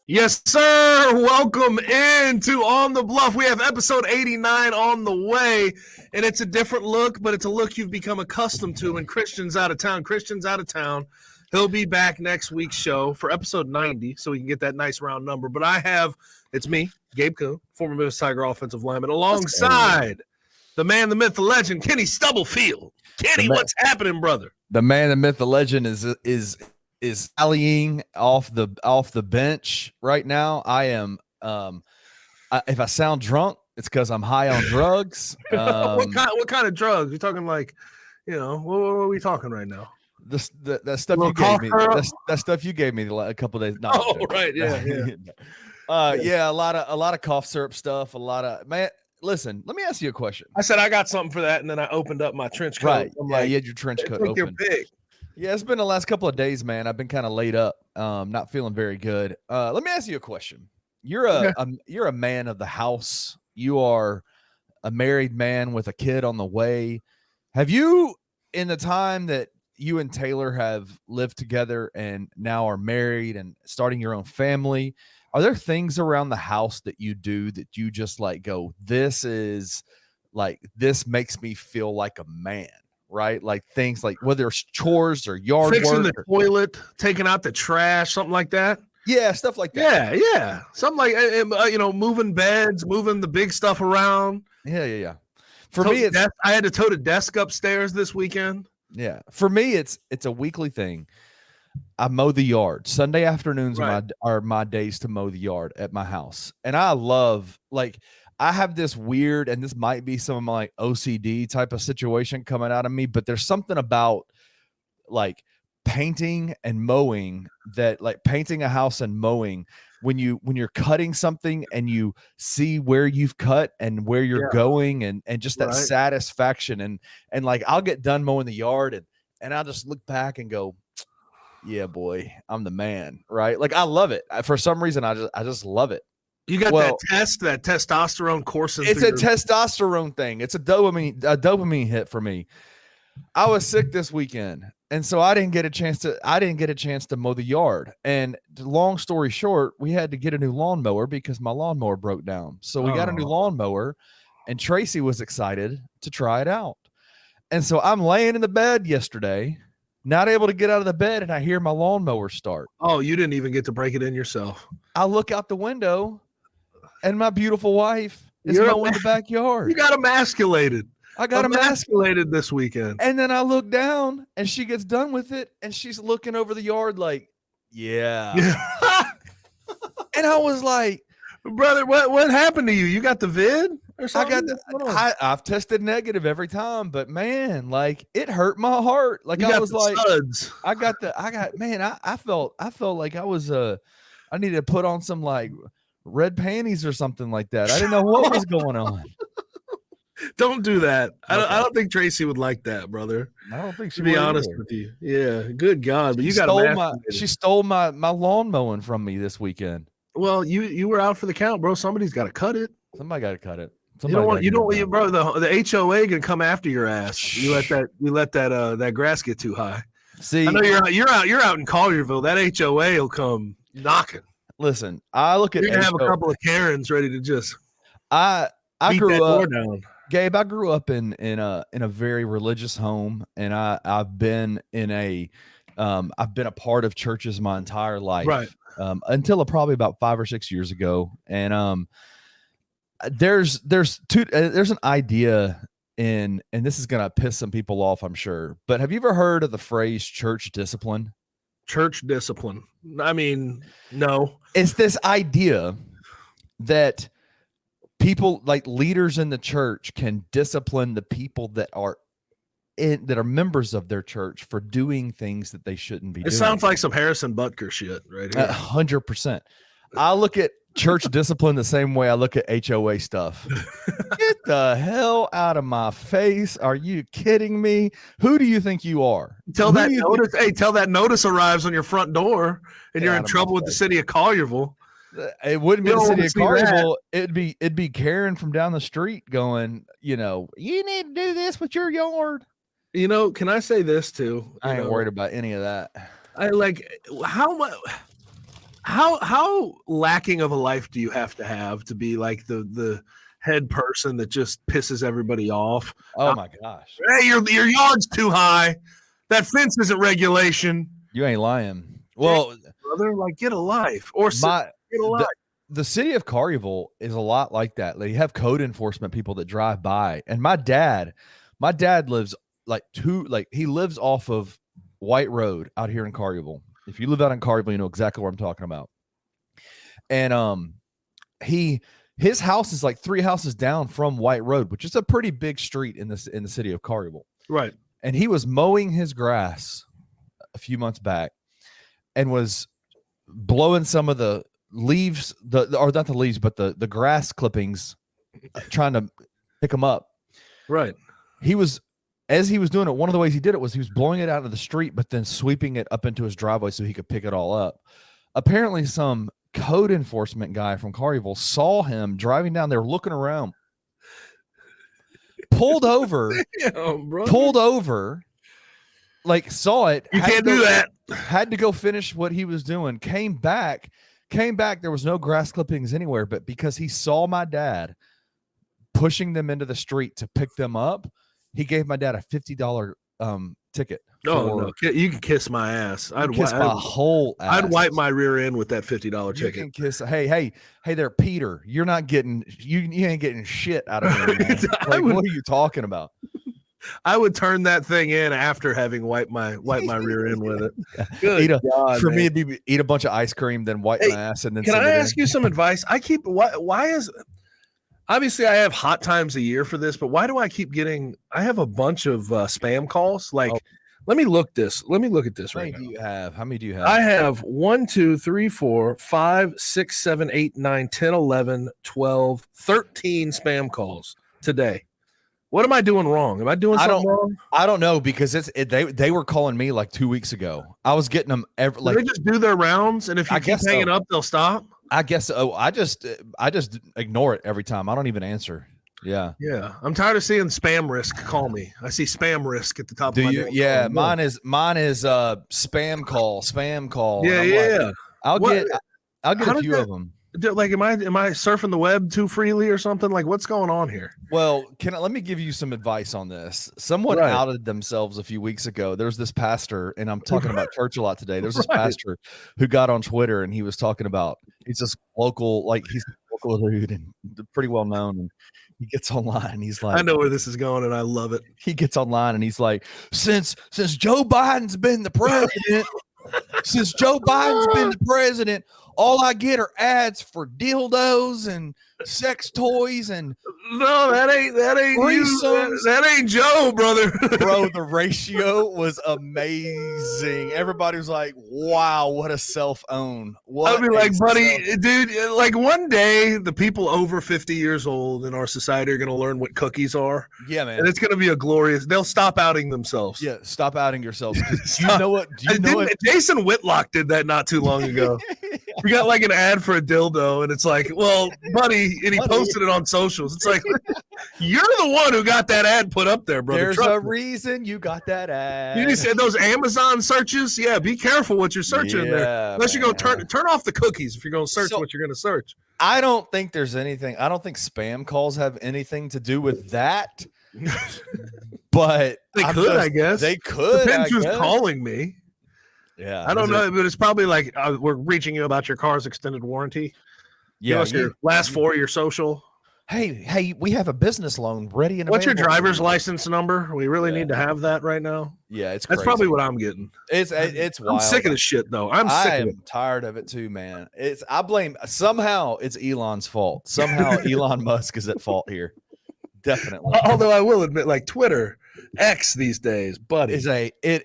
Yes, sir. Welcome into On the Bluff. We have episode 89 on the way, and it's a different look, but it's a look you've become accustomed to when Christian's out of town. Christian's out of town. He'll be back next week's show for episode 90, so we can get that nice round number. But it's me, Gabe Kuhn, former Memphis Tiger offensive lineman, alongside the man, the myth, the legend, Kenny Stubblefield. Kenny, what's happening, brother? The man, the myth, the legend is rallying off the bench right now. I am if I sound drunk, it's because I'm high on drugs. What kind of drugs? You're talking like, what are we talking right now? That stuff you gave me. That stuff you gave me a couple days. No, right, yeah. Yeah, a lot of cough syrup stuff. Man. Listen, let me ask you a question. I said I got something for that, and then I opened up my trench coat. Right, you had your trench coat open. You're big. Yeah, it's been the last couple of days, man. I've been kind of laid up, not feeling very good. Let me ask you a question. You're a man of the house. You are a married man with a kid on the way. Have you, in the time that you and Taylor have lived together and now are married and starting your own family, are there things around the house that you do that you just like go, this makes me feel like a man? Right? Like things like whether it's chores or yard fixing work, the toilet, taking out the trash, something like that. Yeah, stuff like that. Yeah. Something like, moving beds, moving the big stuff around. Yeah. For me, I had to tote a desk upstairs this weekend. Yeah. For me, it's a weekly thing. I mow the yard. Sunday afternoons are my days to mow the yard at my house. And I love, I have this weird, and this might be some of my OCD type of situation coming out of me, but there's something about painting and mowing that, painting a house and mowing, when you're cutting something and you see where you've cut and where you're going and just that satisfaction. And I'll get done mowing the yard and I'll just look back and go, yeah, boy, I'm the man. Right. I love it. For some reason, I just love it. You got that testosterone coursing. It's a testosterone thing. It's a dopamine hit for me. I was sick this weekend, and so I didn't get a chance to mow the yard. And long story short, we had to get a new lawnmower because my lawnmower broke down. So we got a new lawnmower, and Tracy was excited to try it out. And so I'm laying in the bed yesterday, not able to get out of the bed, and I hear my lawnmower start. Oh, you didn't even get to break it in yourself. I look out the window, and my beautiful wife is mowing the backyard. You got emasculated. I got emasculated this weekend. And then I look down, and she gets done with it, and she's looking over the yard like, yeah. And I was like, brother, what happened to you? You got the vid or something? I've tested negative every time, but man, it hurt my heart. I felt like I was I needed to put on some red panties or something like that. I didn't know what was going on. Don't do that. Okay. I don't think Tracy would like that, brother. I don't think she would. To be honest with you. Yeah, good God. But she stole my lawn mowing from me this weekend. Well, you were out for the count, bro. Somebody's got to cut it. Somebody got to cut it. Bro, the HOA gonna come after your ass. You let that grass get too high. See, I know you're out in Collierville. That HOA will come knocking. Listen, I look at you're gonna have a couple of Karens ready to just I grew up down. Gabe, I grew up in a very religious home, and I've been a part of churches my entire life, right? Until probably about 5 or 6 years ago. And there's an idea and this is gonna piss some people off, I'm sure. But have you ever heard of the phrase church discipline? Church discipline. I mean, no. It's this idea that people, leaders in the church, can discipline the people that are members of their church for doing things that they shouldn't be doing. It sounds like some Harrison Butker shit right here. 100%. I look at church discipline the same way I look at HOA stuff. Get the hell out of my face. Are you kidding me? Who do you think you are? Till that notice arrives on your front door and you're in trouble with the city of Collierville. It wouldn't be the city of Collierville. It'd be Karen from down the street going, you need to do this with your yard. Can I say this too? I ain't worried about any of that. How much How lacking of a life do you have to be like the head person that just pisses everybody off? Oh my gosh. Hey, your yard's too high. That fence isn't regulation. You ain't lying. Well, brother, like get a life or get a life. The city of Collierville is a lot like that. They have code enforcement people that drive by. And my dad lives he lives off of White Road out here in Collierville. If you live out in Collierville, you know exactly what I'm talking about. And his house is like 3 houses down from White Road, which is a pretty big street in the city of Collierville. Right. And he was mowing his grass a few months back and was blowing some of the leaves, or not the leaves, but the grass clippings, trying to pick them up. Right. As he was doing it, one of the ways he did it was he was blowing it out into the street, but then sweeping it up into his driveway so he could pick it all up. Apparently, some code enforcement guy from Collierville saw him driving down there, looking around, pulled over, like saw it. You can't do that. Had to go finish what he was doing. Came back. There was no grass clippings anywhere, but because he saw my dad pushing them into the street to pick them up, he gave my dad a $50 ticket. No, you can kiss my ass. I'd kiss my whole ass. I'd wipe my rear end with that $50 ticket. You can kiss. Hey there, Peter. You're not getting. You ain't getting shit out of me. Like, what are you talking about? I would turn that thing in after having wiped my rear end with it. Good God, for me, it'd be eat a bunch of ice cream, then wipe my ass, and then. Can I ask you some advice? Why is obviously I have hot times a year for this, but why do I keep getting? I have a bunch of spam calls. Like, let me look at this right now. How many do you have? I have 1, 2, 3, 4, 5, 6, 7, 8, 9, 10, 11, 12, 13 spam calls today. What am I doing wrong? Am I doing something wrong? I don't know, because they were calling me like 2 weeks ago. I was getting them they just do their rounds, and if you keep hanging up, they'll stop. I guess. I just ignore it every time. I don't even answer. Yeah. I'm tired of seeing spam risk call me. I see spam risk at the top. Do you? Name. Yeah, mine is spam call. Yeah. I'll get a few of them. Like, am I surfing the web too freely or something? Like, what's going on here? Well, let me give you some advice on this. Someone outed themselves a few weeks ago. There's this pastor, and I'm talking about church a lot today. There's this pastor who got on Twitter, and he was talking about, he's this local, he's a local dude and pretty well known. And he gets online and he's like, I know where this is going, and I love it. He gets online and he's like, since Joe Biden's been the president, all I get are ads for dildos and sex toys and no, that ain't you. That ain't Joe, brother. Bro, the ratio was amazing. Everybody was like, wow, what a self-own. I'd be like, buddy, dude, like one day the people over 50 years old in our society are gonna learn what cookies are. Yeah, man. And it's gonna be they'll stop outing themselves. Yeah, stop outing yourselves. Do you know what? Jason Whitlock did that not too long ago. We got like an ad for a dildo, and it's like, well, buddy, and he posted it on socials. It's like, you're the one who got that ad put up there, brother. There's a reason you got that ad. You said those Amazon searches. Yeah, be careful what you're searching there. Unless you go turn off the cookies if you're going to search what you're going to search. I don't think there's anything. I don't think spam calls have anything to do with that. But they could, I guess. They could. Depends who's calling me. Yeah, I don't know, but it's probably like we're reaching you about your car's extended warranty. Yeah, give us your last 4 of your social. Hey, we have a business loan ready and what's your driver's license number? We really need to have that right now. Yeah, that's probably what I'm getting. It's wild. I'm sick of this shit though. I'm tired of it too, man. I blame somehow it's Elon's fault. Somehow Elon Musk is at fault here. Definitely. Although I will admit, like Twitter, X these days, buddy, it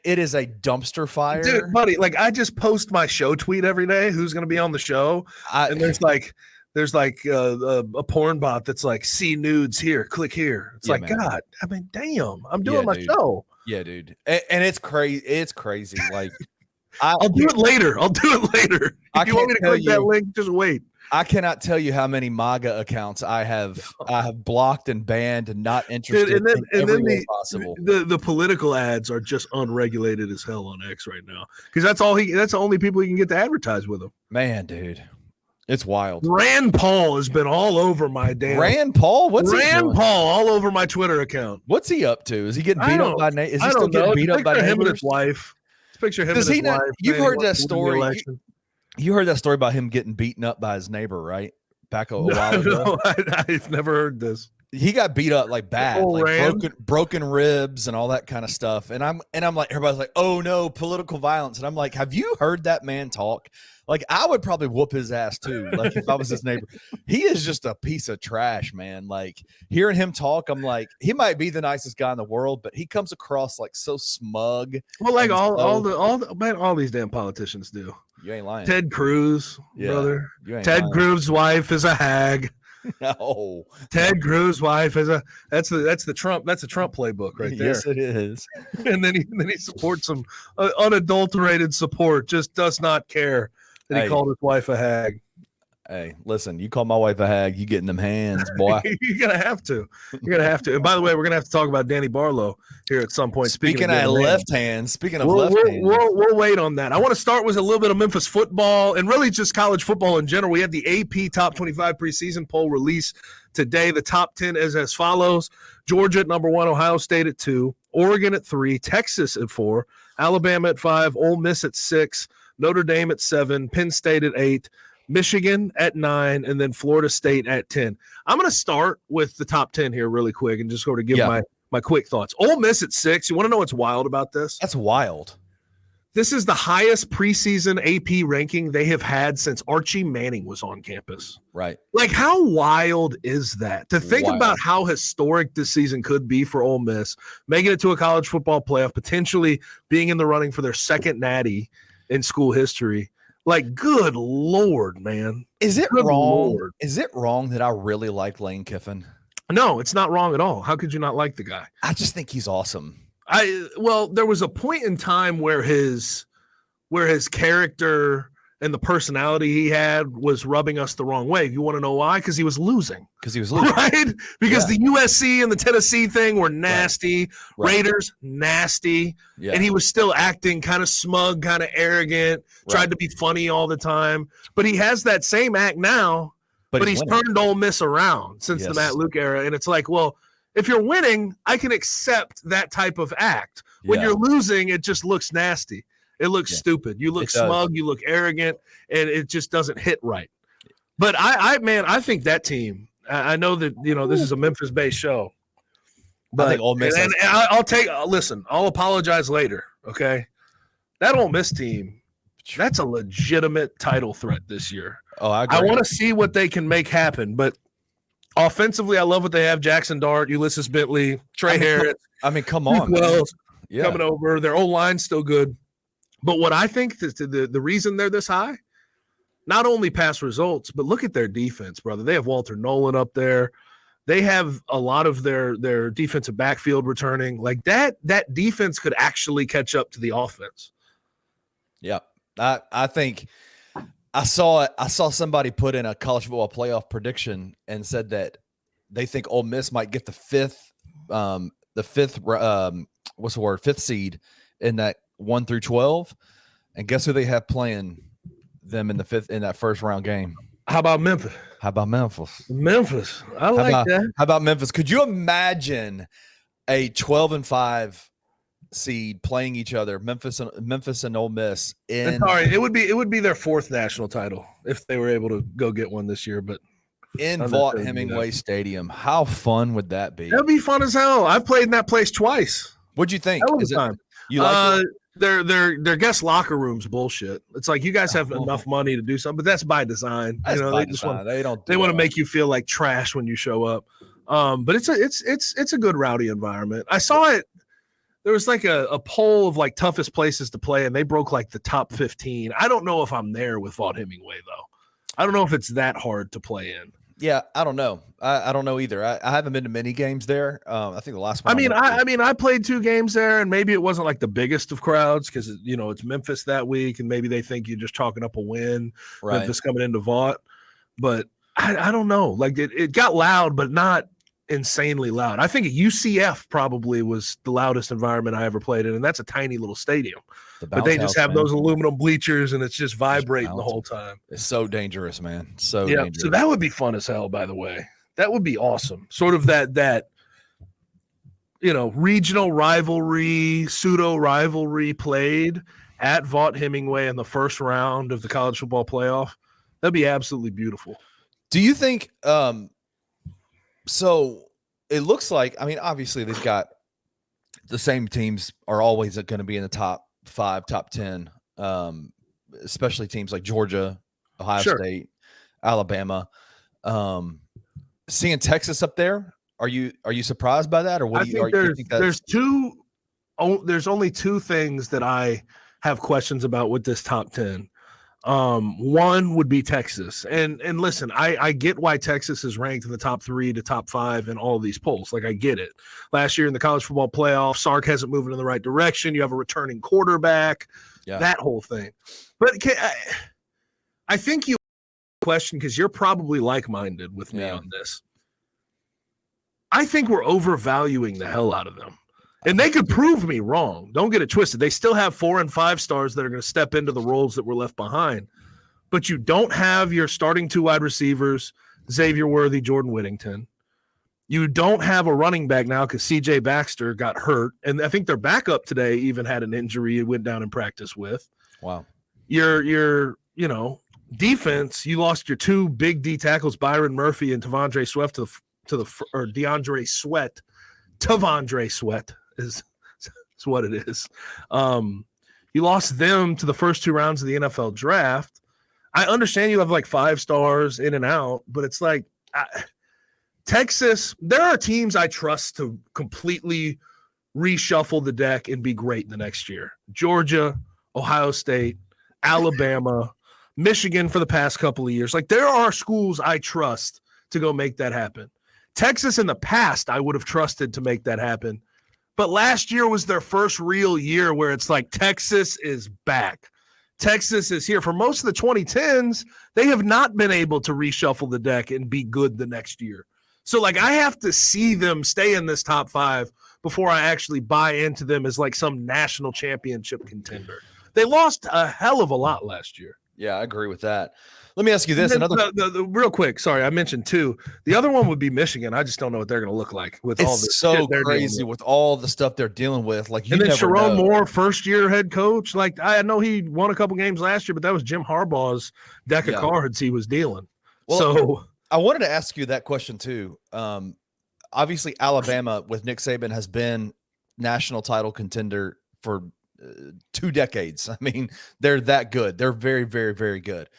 is a dumpster fire, dude. Buddy, like I just post my show tweet every day. Who's going to be on the show? And there's like a porn bot that's like, see nudes here, click here. It's like, man. God, I mean, damn, I'm doing my show. Yeah, dude, and it's crazy. It's crazy. Like, I'll do it later. If you want me to click that link, just wait. I cannot tell you how many MAGA accounts I have blocked and banned and not interested and then, in every way the, possible. The political ads are just unregulated as hell on X right now because that's the only people he can get to advertise with him. Man, dude, it's wild. Rand Paul has been all over my damn. Rand Paul, what's Rand Paul all over my Twitter account? What's he up to? Is he getting beat up by? Is he still getting beat up by him neighbors? and his wife. Picture him and his wife. You've heard that story. You heard that story about him getting beaten up by his neighbor, right? Back a while ago. No, I've never heard this. He got beat up like bad, like broken ribs and all that kind of stuff. And I'm like, everybody's like, oh no, political violence. And I'm like, have you heard that man talk? Like, I would probably whoop his ass too. Like, if I was his neighbor, he is just a piece of trash, man. Like, hearing him talk, I'm like, he might be the nicest guy in the world, but he comes across like so smug. Well, like all these damn politicians do. You ain't lying. Ted Cruz, brother. Ted lying. Cruz's wife is a hag. No. Ted Cruz's wife is that's the Trump playbook right there. Yes, it is. And then he supports some unadulterated support. Just does not care that he called his wife a hag. Hey, listen, you call my wife a hag, you get in them hands, boy. You're gonna have to. And by the way, we're gonna have to talk about Danny Barlow here at some point. Speaking of left hands, we'll wait on that. I want to start with a little bit of Memphis football and really just college football in general. We had the AP Top 25 preseason poll release today. The top 10 is as follows: Georgia at number 1, Ohio State at 2, Oregon at 3, Texas at 4, Alabama at 5, Ole Miss at 6, Notre Dame at 7, Penn State at 8, Michigan at 9, and then Florida State at 10. I'm going to start with the top 10 here really quick and just sort of give my quick thoughts. Ole Miss at 6. You want to know what's wild about this? That's wild. This is the highest preseason AP ranking they have had since Archie Manning was on campus. Right. Like, how wild is that? To think about how historic this season could be for Ole Miss, making it to a college football playoff, potentially being in the running for their second natty in school history. Like, good Lord, man. Is it wrong? Lord. Is it wrong that I really like Lane Kiffin? No, it's not wrong at all. How could you not like the guy? I just think he's awesome. There was a point in time where his character and the personality he had was rubbing us the wrong way. You want to know why? Because he was losing. Right? Because the USC and the Tennessee thing were nasty. Right. Raiders, nasty. Yeah. And he was still acting kind of smug, kind of arrogant, tried to be funny all the time. But he has that same act now, but he's turned Ole Miss around since the Matt Luke era. And it's like, well, if you're winning, I can accept that type of act. When you're losing, it just looks nasty. It looks stupid. You look smug, you look arrogant, and it just doesn't hit right. But I think that team, I know that, this is a Memphis-based show. But I think Ole Miss I'll apologize later, okay? That Ole Miss team, that's a legitimate title threat this year. Oh, I agree. I want to see what they can make happen, but offensively, I love what they have. Jackson Dart, Ulysses Bentley, Trey Harris. Come on. Coming over. Their O-line's still good. But what I think the reason they're this high, not only past results, but look at their defense, brother. They have Walter Nolan up there. They have a lot of their defensive backfield returning. Like that defense could actually catch up to the offense. Yeah. I think I saw somebody put in a college football playoff prediction and said that they think Ole Miss might get the fifth seed in that 1 through 12, and guess who they have playing them in that first round game? How about Memphis? Memphis. I like that. How about Memphis? Could you imagine a 12-5 seed playing each other, Memphis and Ole Miss? It would be their fourth national title if they were able to go get one this year, but in Vaught-Hemingway Stadium. How fun would that be? That'd be fun as hell. I've played in that place twice. What'd you think? You like it? Their guest locker room's bullshit. It's like you guys have enough money to do something, but that's by design. They want to make you feel like trash when you show up. But it's a good rowdy environment. I saw it. There was like a poll of like toughest places to play, and they broke like the top 15. I don't know if I'm there with Vaught-Hemingway though. I don't know if it's that hard to play in. Yeah, I don't know. I don't know either. I haven't been to many games there. I think the last one. I played 2 games there, and maybe it wasn't like the biggest of crowds because it's Memphis that week, and maybe they think you're just chalking up a win. Right. Memphis coming into Vaught, but I don't know. Like it got loud, but not insanely loud. I think UCF probably was the loudest environment I ever played in, and that's a tiny little stadium. But they just have those aluminum bleachers, and it's just vibrating the whole time. It's so dangerous, man. So dangerous. So that would be fun as hell, by the way. That would be awesome. Sort of that regional rivalry, pseudo rivalry played at Vaught Hemingway in the first round of the college football playoff. That'd be absolutely beautiful. Do you think so it looks like, I mean, obviously they've got the same teams are always going to be in the top 5, top 10, especially teams like Georgia, Ohio State, Alabama. Seeing Texas up there, are you surprised by that, or what do you think? There's only two things that I have questions about with this top 10. One would be Texas. And listen, I get why Texas is ranked in the top 3 to top 5 in all of these polls. Like, I get it. Last year in the college football playoff, Sark hasn't moved in the right direction. You have a returning quarterback, that whole thing. But I think you question, because you're probably like-minded with me on this. I think we're overvaluing the hell out of them. And they could prove me wrong. Don't get it twisted. They still have 4 and 5 stars that are going to step into the roles that were left behind. But you don't have your starting 2 wide receivers, Xavier Worthy, Jordan Whittington. You don't have a running back now because C.J. Baxter got hurt. And I think their backup today even had an injury he went down in practice with. Wow. Your defense, you lost your 2 big D tackles, Byron Murphy and Tavondre Sweat DeAndre Sweat. Tavondre Sweat is what it is. You lost them to the first 2 rounds of the NFL draft. I understand you have like 5 stars in and out, but it's like Texas, there are teams I trust to completely reshuffle the deck and be great in the next year. Georgia, Ohio State, Alabama, Michigan for the past couple of years. Like, there are schools I trust to go make that happen. Texas in the past, I would have trusted to make that happen. But last year was their first real year where it's like Texas is back. Texas is here. For most of the 2010s, they have not been able to reshuffle the deck and be good the next year. So, like, I have to see them stay in this top 5 before I actually buy into them as like some national championship contender. They lost a hell of a lot last year. Yeah, I agree with that. Let me ask you this. The real quick, sorry, I mentioned 2. The other one would be Michigan. I just don't know what they're going to look like with all this. So crazy with all the stuff they're dealing with. Like, and then Sharon Moore, first-year head coach. Like, I know he won a couple games last year, but that was Jim Harbaugh's deck of cards he was dealing. Well, so I wanted to ask you that question too. Obviously, Alabama with Nick Saban has been national title contender for 2 decades. I mean, they're that good. They're very, very, very good.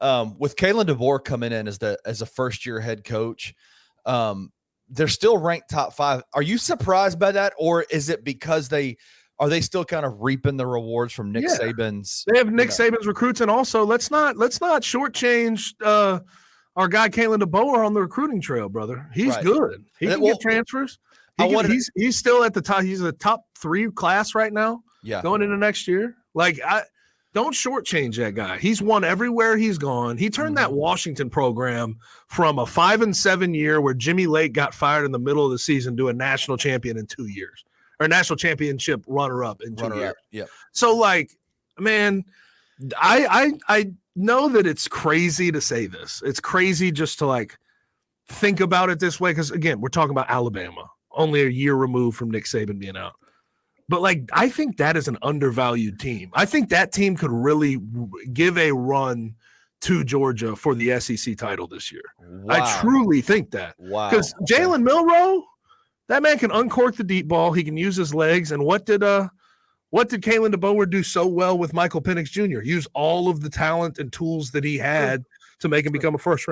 With Kalen DeBoer coming in as a first-year head coach, they're still ranked top 5. Are you surprised by that, or is it because are they still kind of reaping the rewards from Nick Saban's? They have Nick Saban's recruits, and also let's not shortchange our guy Kalen DeBoer on the recruiting trail, brother. He's good. He can get transfers. He's still at the top. He's a top 3 class right now. Yeah, going into next year. Like, don't shortchange that guy. He's won everywhere he's gone. He turned that Washington program from a 5-7 year where Jimmy Lake got fired in the middle of the season to a national champion in 2 years, or national championship runner-up in 2 years. Yeah. So, like, man, I know that it's crazy to say this. It's crazy just to, like, think about it this way because, again, we're talking about Alabama, only a year removed from Nick Saban being out. But, like, I think that is an undervalued team. I think that team could really give a run to Georgia for the SEC title this year. Wow. I truly think that. Wow. Because Jalen Milroe, that man can uncork the deep ball. He can use his legs. And what did Kalen DeBoer do so well with Michael Penix Jr.? Use all of the talent and tools that he had to make him become a first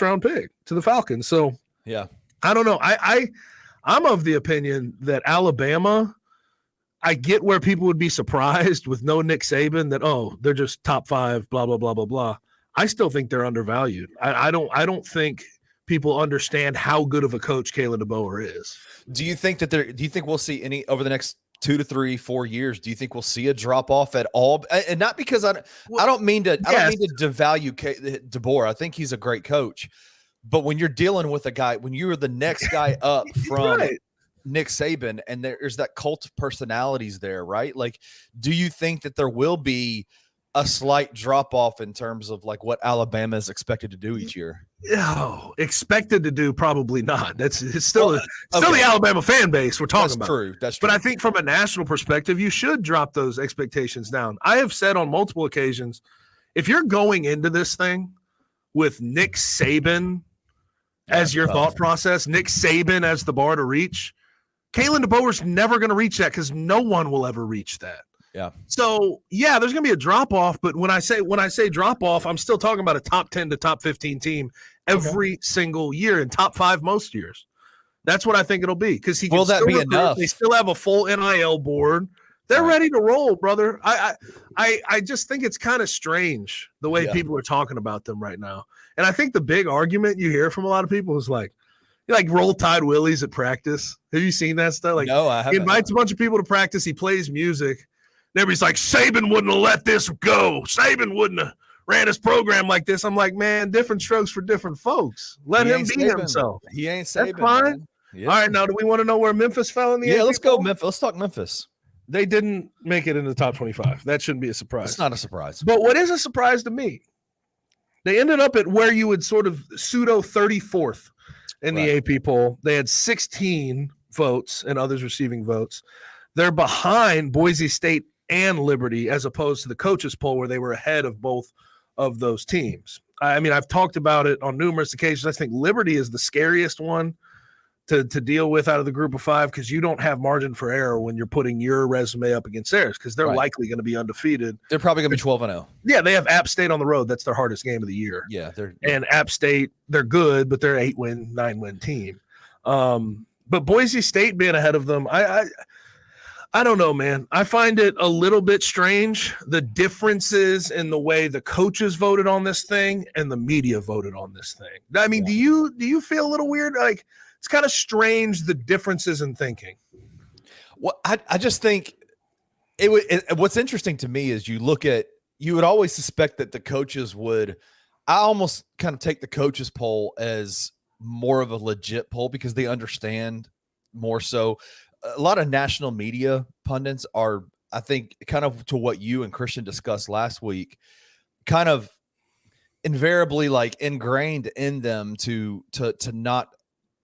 round pick to the Falcons. So, yeah, I don't know. I'm of the opinion that Alabama – I get where people would be surprised with no Nick Saban that, they're just top 5, blah, blah, blah, blah, blah. I still think they're undervalued. I don't think people understand how good of a coach Kalen DeBoer is. Do you think we'll see any over the next 2 to 3, 4 years, do you think we'll see a drop off at all? And not because I don't mean to devalue DeBoer. I think he's a great coach, but when you're dealing with a guy, when you're the next guy up from Nick Saban, and there's that cult of personalities there, right? Like, do you think that there will be a slight drop off in terms of like what Alabama is expected to do each year? Oh, expected to do, probably not. It's still the Alabama fan base we're talking about. That's true. But I think from a national perspective, you should drop those expectations down. I have said on multiple occasions, if you're going into this thing with Nick Saban as your thought process, Nick Saban as the bar to reach, Kalen DeBoer's never going to reach that because no one will ever reach that. Yeah. So yeah, there's going to be a drop off, but when I say drop off, I'm still talking about a top 10 to top 15 team every single year and top 5 most years. That's what I think it'll be, because will that be enough? They still have a full NIL board. They're ready to roll, brother. I just think it's kind of strange the way people are talking about them right now. And I think the big argument you hear from a lot of people is like Roll Tide Willies at practice. Have you seen that stuff? Like, no, I haven't. He invites a bunch of people to practice. He plays music. And everybody's like, Saban wouldn't have let this go. Saban wouldn't have ran his program like this. I'm like, man, different strokes for different folks. Let him be himself. He ain't Saban. That's fine. Yeah. All right, now do we want to know where Memphis fell in the AP let's go Memphis. Let's talk Memphis. They didn't make it in the top 25. That shouldn't be a surprise. It's not a surprise. But what is a surprise to me, they ended up at where you would sort of pseudo 34th in the AP poll. They had 16 votes and others receiving votes. They're behind Boise State and Liberty, as opposed to the coaches poll where they were ahead of both of those teams. I mean, I've talked about it on numerous occasions. I think Liberty is the scariest one to deal with out of the group of 5, because you don't have margin for error when you're putting your resume up against theirs, because they're likely going to be undefeated. They're probably going to be 12-0. Yeah, they have App State on the road. That's their hardest game of the year. Yeah, and App State, they're good, but they're 8-win, 9-win team. But Boise State being ahead of them, I don't know, man. I find it a little bit strange, the differences in the way the coaches voted on this thing and the media voted on this thing. I mean, do you feel a little weird? Like, it's kind of strange, the differences in thinking. Well, I just think what's interesting to me is you would always suspect that the coaches would. I almost kind of take the coaches poll as more of a legit poll because they understand more so. A lot of national media pundits are, I think, kind of to what you and Christian discussed last week, kind of invariably like ingrained in them to not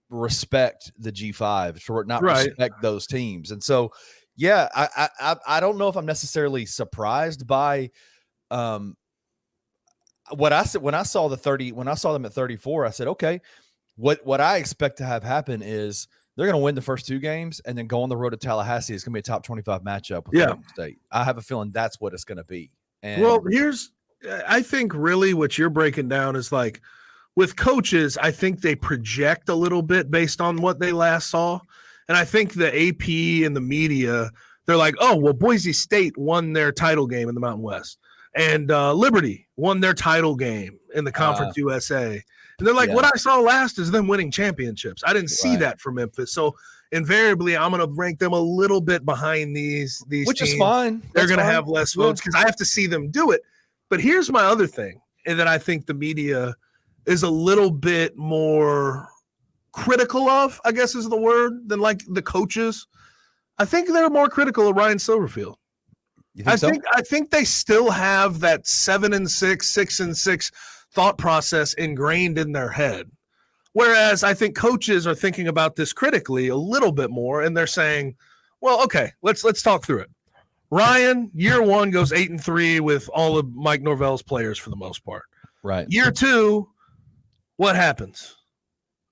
respect the G5, to not respect those teams. And so, yeah, I don't know if I'm necessarily surprised by what I said when I saw them at 34. I said, okay, what I expect to have happen is they're going to win the first 2 games and then go on the road to Tallahassee. It's going to be a top 25 matchup with Florida State. I have a feeling that's what it's going to be. And I think really what you're breaking down is like with coaches, I think they project a little bit based on what they last saw. And I think the AP and the media, they're like, oh, well, Boise State won their title game in the Mountain West. And Liberty won their title game in the Conference USA. And they're like, what I saw last is them winning championships. I didn't see that for Memphis. So invariably, I'm going to rank them a little bit behind these which teams. Is fine. They're going to have less votes because I have to see them do it. But here's my other thing, and that I think the media is a little bit more critical of, I guess is the word, than like the coaches. I think they're more critical of Ryan Silverfield. I think they still have that 7-6, 6-6 thought process ingrained in their head. Whereas I think coaches are thinking about this critically a little bit more, and they're saying, well, okay, let's talk through it. Ryan, year 1 goes 8-3 with all of Mike Norvell's players for the most part. Right. Year 2, what happens?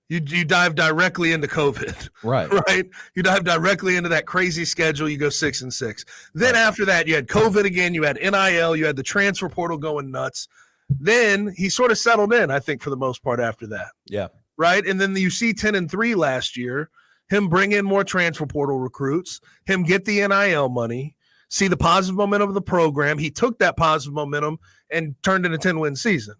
You dive directly into COVID. Right. Right. You dive directly into that crazy schedule. You go 6-6. Then after that, you had COVID again. You had NIL. You had the transfer portal going nuts. Then he sort of settled in, I think, for the most part after that. Yeah. Right. And then you see 10-3 last year, him bring in more transfer portal recruits, him get the NIL money, see the positive momentum of the program. He took that positive momentum and turned in a 10-win season.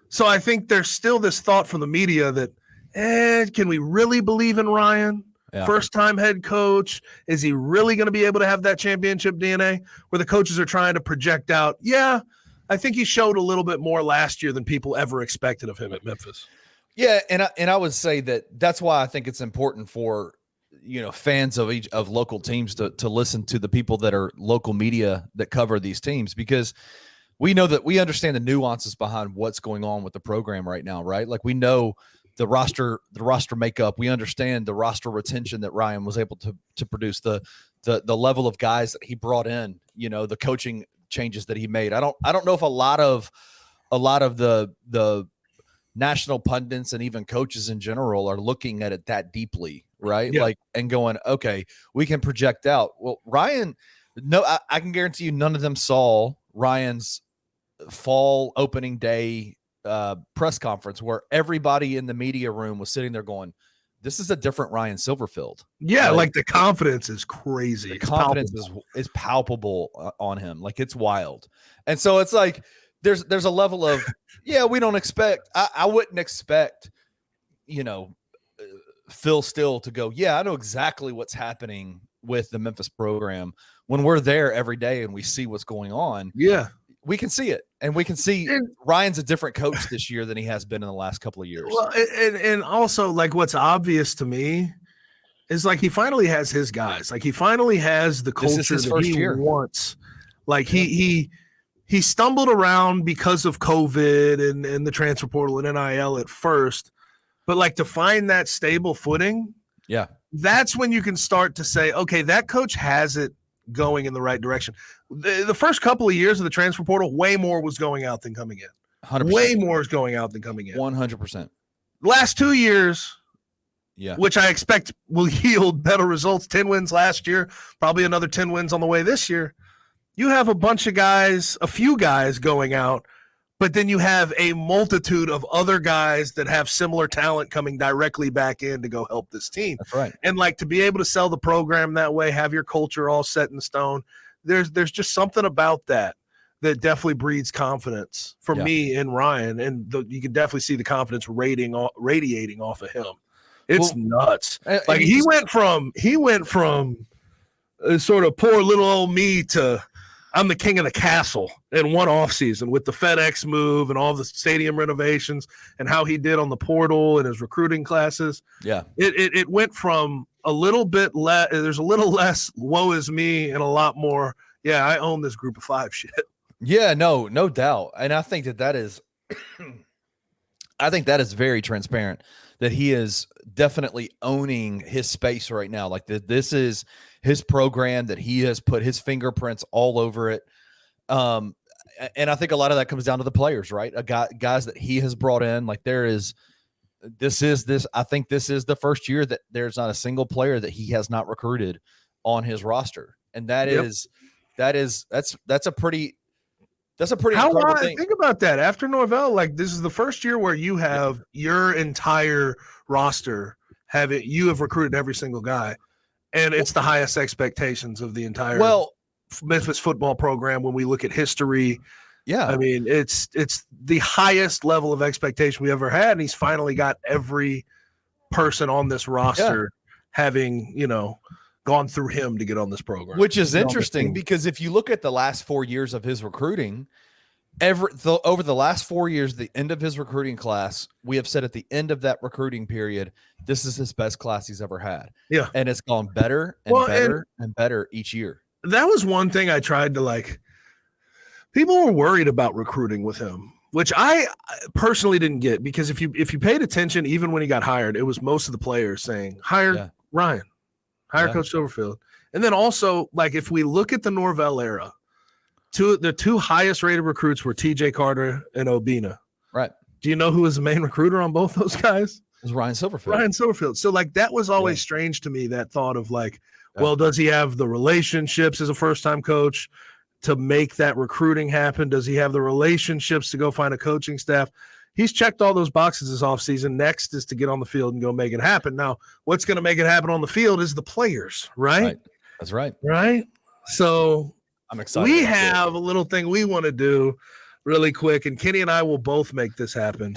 So I think there's still this thought from the media that, can we really believe in Ryan? Yeah. First-time head coach. Is he really going to be able to have that championship DNA where the coaches are trying to project out? Yeah, I think he showed a little bit more last year than people ever expected of him at Memphis. Yeah, and I would say that's why I think it's important for fans of local teams to listen to the people that are local media that cover these teams, because we know that we understand the nuances behind what's going on with the program right now, right? Like, we know the roster makeup. We understand the roster retention that Ryan was able to produce, the level of guys that he brought in, the coaching changes that he made. I don't know if a lot of the national pundits and even coaches in general are looking at it that deeply, right? Yeah. Like, and going, okay, we can project out. Well, Ryan, no, I can guarantee you none of them saw Ryan's fall opening day press conference where everybody in the media room was sitting there going, this is a different Ryan Silverfield. Yeah, like the confidence is crazy. The confidence is palpable on him. Like, it's wild. And so it's like there's a level of, yeah, we don't expect, I wouldn't expect, Phil Steele to go, yeah, I know exactly what's happening with the Memphis program. When we're there every day and we see what's going on, yeah, we can see it. And we can see Ryan's a different coach this year than he has been in the last couple of years. Well, and also, like, what's obvious to me is, like, he finally has his guys. Like, he finally has the culture that he wants. Like, he stumbled around because of COVID and the transfer portal and NIL at first, but, like, to find that stable footing, yeah, that's when you can start to say, okay, that coach has it going in the right direction. The first couple of years of the transfer portal, way more was going out than coming in. 100%. Way more is going out than coming in. 100%. Last 2 years, yeah, which I expect will yield better results. 10 wins last year, probably another 10 wins on the way this year. You have a bunch of guys, a few guys going out, but then you have a multitude of other guys that have similar talent coming directly back in to go help this team. That's right. And, like, to be able to sell the program that way, have your culture all set in stone, there's just something about that definitely breeds confidence for me and Ryan. And you can definitely see the confidence radiating off of him. It's nuts. Like, he went from sort of poor little old me to I'm the king of the castle in one offseason with the FedEx move and all the stadium renovations and how he did on the portal and his recruiting classes. Yeah. It went from a little bit less, there's a little less woe is me and a lot more, yeah, I own this group of five shit. Yeah, no doubt. And I think that is very transparent, that he is definitely owning his space right now. Like, this is his program, that he has put his fingerprints all over it. And I think a lot of that comes down to the players, right? Guys that he has brought in. Like, I think this is the first year that there's not a single player that he has not recruited on his roster. And that's a pretty incredible thing. Think about that. After Norvell, like, this is the first year where you have your entire roster you have recruited every single guy, and it's the highest expectations of the entire Memphis football program when we look at history. Yeah, I mean, it's the highest level of expectation we ever had, and he's finally got every person on this roster having, gone through him to get on this program. Which is interesting, because if you look at the last 4 years of his recruiting, over the last 4 years, the end of his recruiting class, we have said at the end of that recruiting period, this is his best class he's ever had. Yeah. And it's gone better and better and better each year. That was one thing I tried to, people were worried about recruiting with him, which I personally didn't get, because if you paid attention, even when he got hired, it was most of the players saying, hire Ryan. Hire Coach Silverfield. And then also, if we look at the Norvell era, the two highest rated recruits were TJ Carter and Obina. Right. Do you know who was the main recruiter on both those guys? It was Ryan Silverfield. So, that was always strange to me, that thought of well, does he have the relationships as a first-time coach to make that recruiting happen? Does he have the relationships to go find a coaching staff? He's checked all those boxes this offseason. Next is to get on the field and go make it happen. Now, what's going to make it happen on the field is the players, right? That's right. Right? So I'm excited. We have a little thing we want to do really quick, and Kenny and I will both make this happen.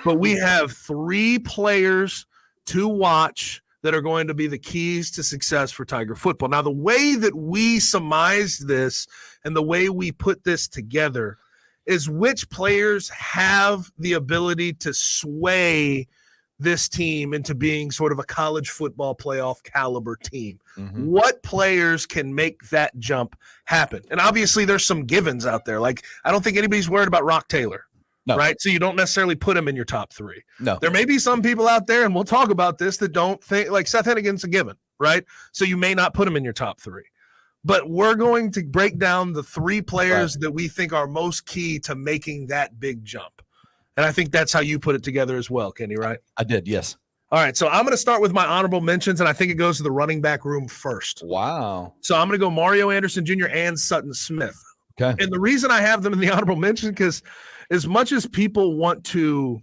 But we have 3 players to watch that are going to be the keys to success for Tiger football. Now, the way that we surmised this and the way we put this together is which players have the ability to sway this team into being sort of a college football playoff caliber team. Mm-hmm. What players can make that jump happen? And obviously there's some givens out there. Like, I don't think anybody's worried about Rock Taylor. No. Right? So you don't necessarily put him in your top three. No. There may be some people out there, and we'll talk about this, that don't think, like Seth Hennigan's a given, right? So you may not put him in your top three. But we're going to break down the three players that we think are most key to making that big jump. And I think that's how you put it together as well, Kenny, right? I did, yes. All right, so I'm going to start with my honorable mentions, and I think it goes to the running back room first. Wow. So I'm going to go Mario Anderson Jr. and Sutton Smith. Okay. And the reason I have them in the honorable mention, because as much as people want to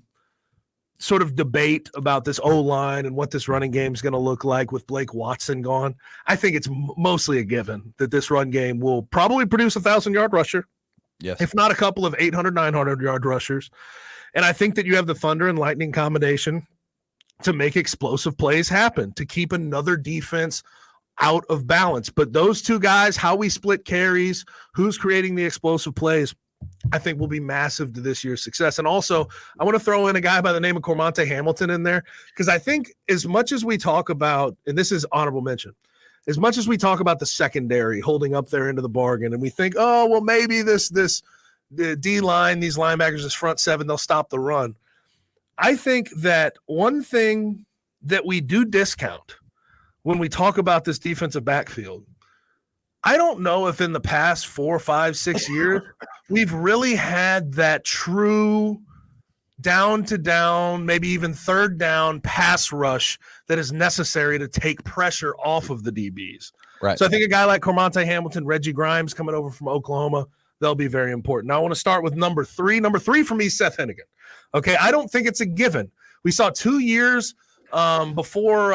sort of debate about this O-line and what this running game is going to look like with Blake Watson gone, I think it's mostly a given that this run game will probably produce a 1,000-yard rusher, yes, if not a couple of 800, 900-yard rushers. And I think that you have the Thunder and Lightning combination to make explosive plays happen, to keep another defense out of balance. But those two guys, how we split carries, who's creating the explosive plays, I think will be massive to this year's success. And also, I want to throw in a guy by the name of Cormonte Hamilton in there, because I think as much as we talk about, and this is honorable mention, as much as we talk about the secondary holding up their end of the bargain, and we think, oh, well, maybe the D-line, these linebackers, this front seven, they'll stop the run. I think that one thing that we do discount when we talk about this defensive backfield, I don't know if in the past 4, 5, 6 years, we've really had that true down-to-down, maybe even third down pass rush that is necessary to take pressure off of the DBs. Right. So I think a guy like Cormonte Hamilton, Reggie Grimes coming over from Oklahoma, they'll be very important. Now I want to start with number three. Number three for me is Seth Hennigan. Okay, I don't think it's a given. We saw 2 years before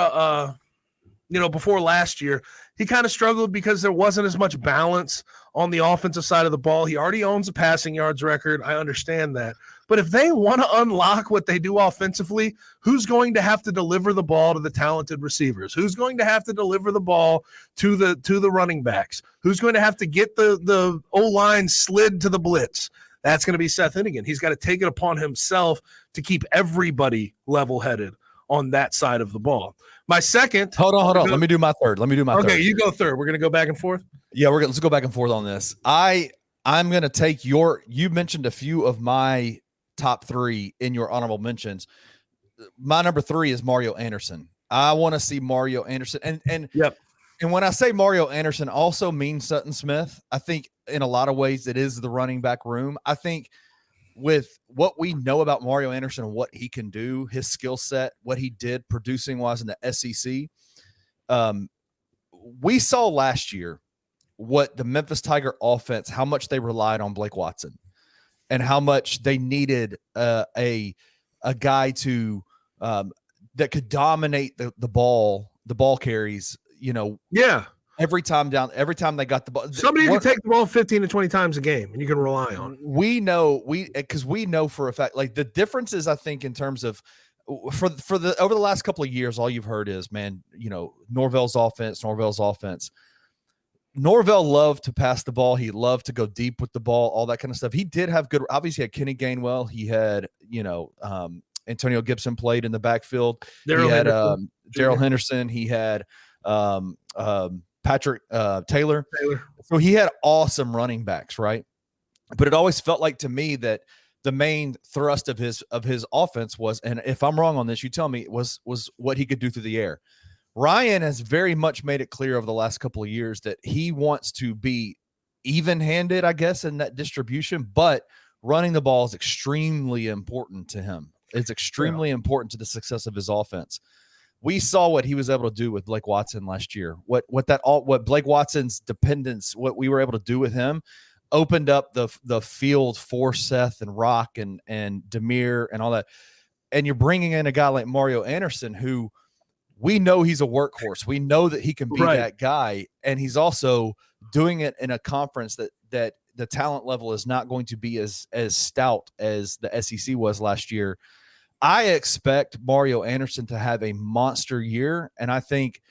last year, he kind of struggled because there wasn't as much balance on the offensive side of the ball. He already owns a passing yards record. I understand that. But if they want to unlock what they do offensively, who's going to have to deliver the ball to the talented receivers? Who's going to have to deliver the ball to the running backs? Who's going to have to get the O-line slid to the blitz? That's going to be Seth Hennigan. He's got to take it upon himself to keep everybody level-headed on that side of the ball. My second. Hold on. Let me do my third. Okay, you go third. We're going to go back and forth. Yeah, let's go back and forth on this. I'm going to take you mentioned a few of my top three in your honorable mentions. My number three is Mario Anderson. I want to see Mario Anderson. And yep. And when I say Mario Anderson also means Sutton Smith, I think in a lot of ways it is the running back room. I think with what we know about Mario Anderson and what he can do, his skill set, what he did producing wise in the SEC, we saw last year what the Memphis Tiger offense, how much they relied on Blake Watson and how much they needed a guy to that could dominate the ball carries, every time they got the ball. Somebody can take the ball 15 to 20 times a game and you can rely on. We know for a fact, like the differences, I think, in terms of over the last couple of years, all you've heard is, man, Norvell's offense. Norvell loved to pass the ball. He loved to go deep with the ball, all that kind of stuff. He did have good, obviously he had Kenny Gainwell. He had, Antonio Gibson played in the backfield. He had Daryl Henderson. He had Patrick Taylor. So he had awesome running backs, right? But it always felt like to me that the main thrust of his offense was, and if I'm wrong on this, you tell me, was what he could do through the air. Ryan has very much made it clear over the last couple of years that he wants to be even-handed, I guess, in that distribution, but running the ball is extremely important to him. It's extremely important to the success of his offense. We saw what he was able to do with Blake Watson last year. What Blake Watson's dependence, what we were able to do with him, opened up the field for Seth and Rock and Demir and all that. And you're bringing in a guy like Mario Anderson, who we know he's a workhorse. We know that he can be that guy, and he's also doing it in a conference that the talent level is not going to be as stout as the SEC was last year. I expect Mario Anderson to have a monster year, and I think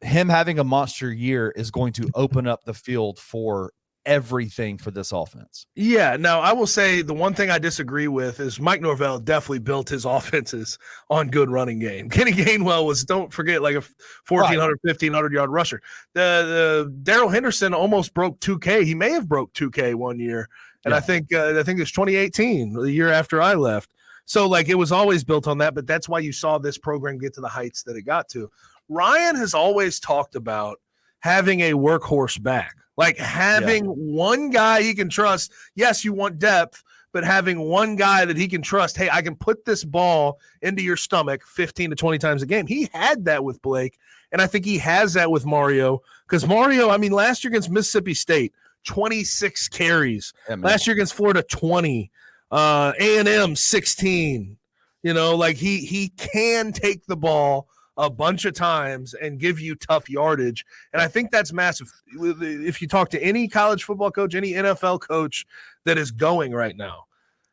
him having a monster year is going to open up the field for everything for this offense. Yeah, now I will say the one thing I disagree with is Mike Norvell definitely built his offenses on good running game. Kenny Gainwell was, don't forget, like a 1,400, 1,500 yard rusher. The Darrell Henderson almost broke 2K. He may have broke 2K one year, and I think it was 2018, the year after I left. So like it was always built on that, but that's why you saw this program get to the heights that it got to. Ryan has always talked about having a workhorse back. Like having one guy he can trust. Yes, you want depth, but having one guy that he can trust. Hey, I can put this ball into your stomach 15 to 20 times a game. He had that with Blake, and I think he has that with Mario. Because Mario, I mean, last year against Mississippi State, 26 carries. Last year against Florida, 20. A&M, 16. You know, like he can take the ball a bunch of times and give you tough yardage. And I think that's massive. If you talk to any college football coach, any NFL coach that is going right now,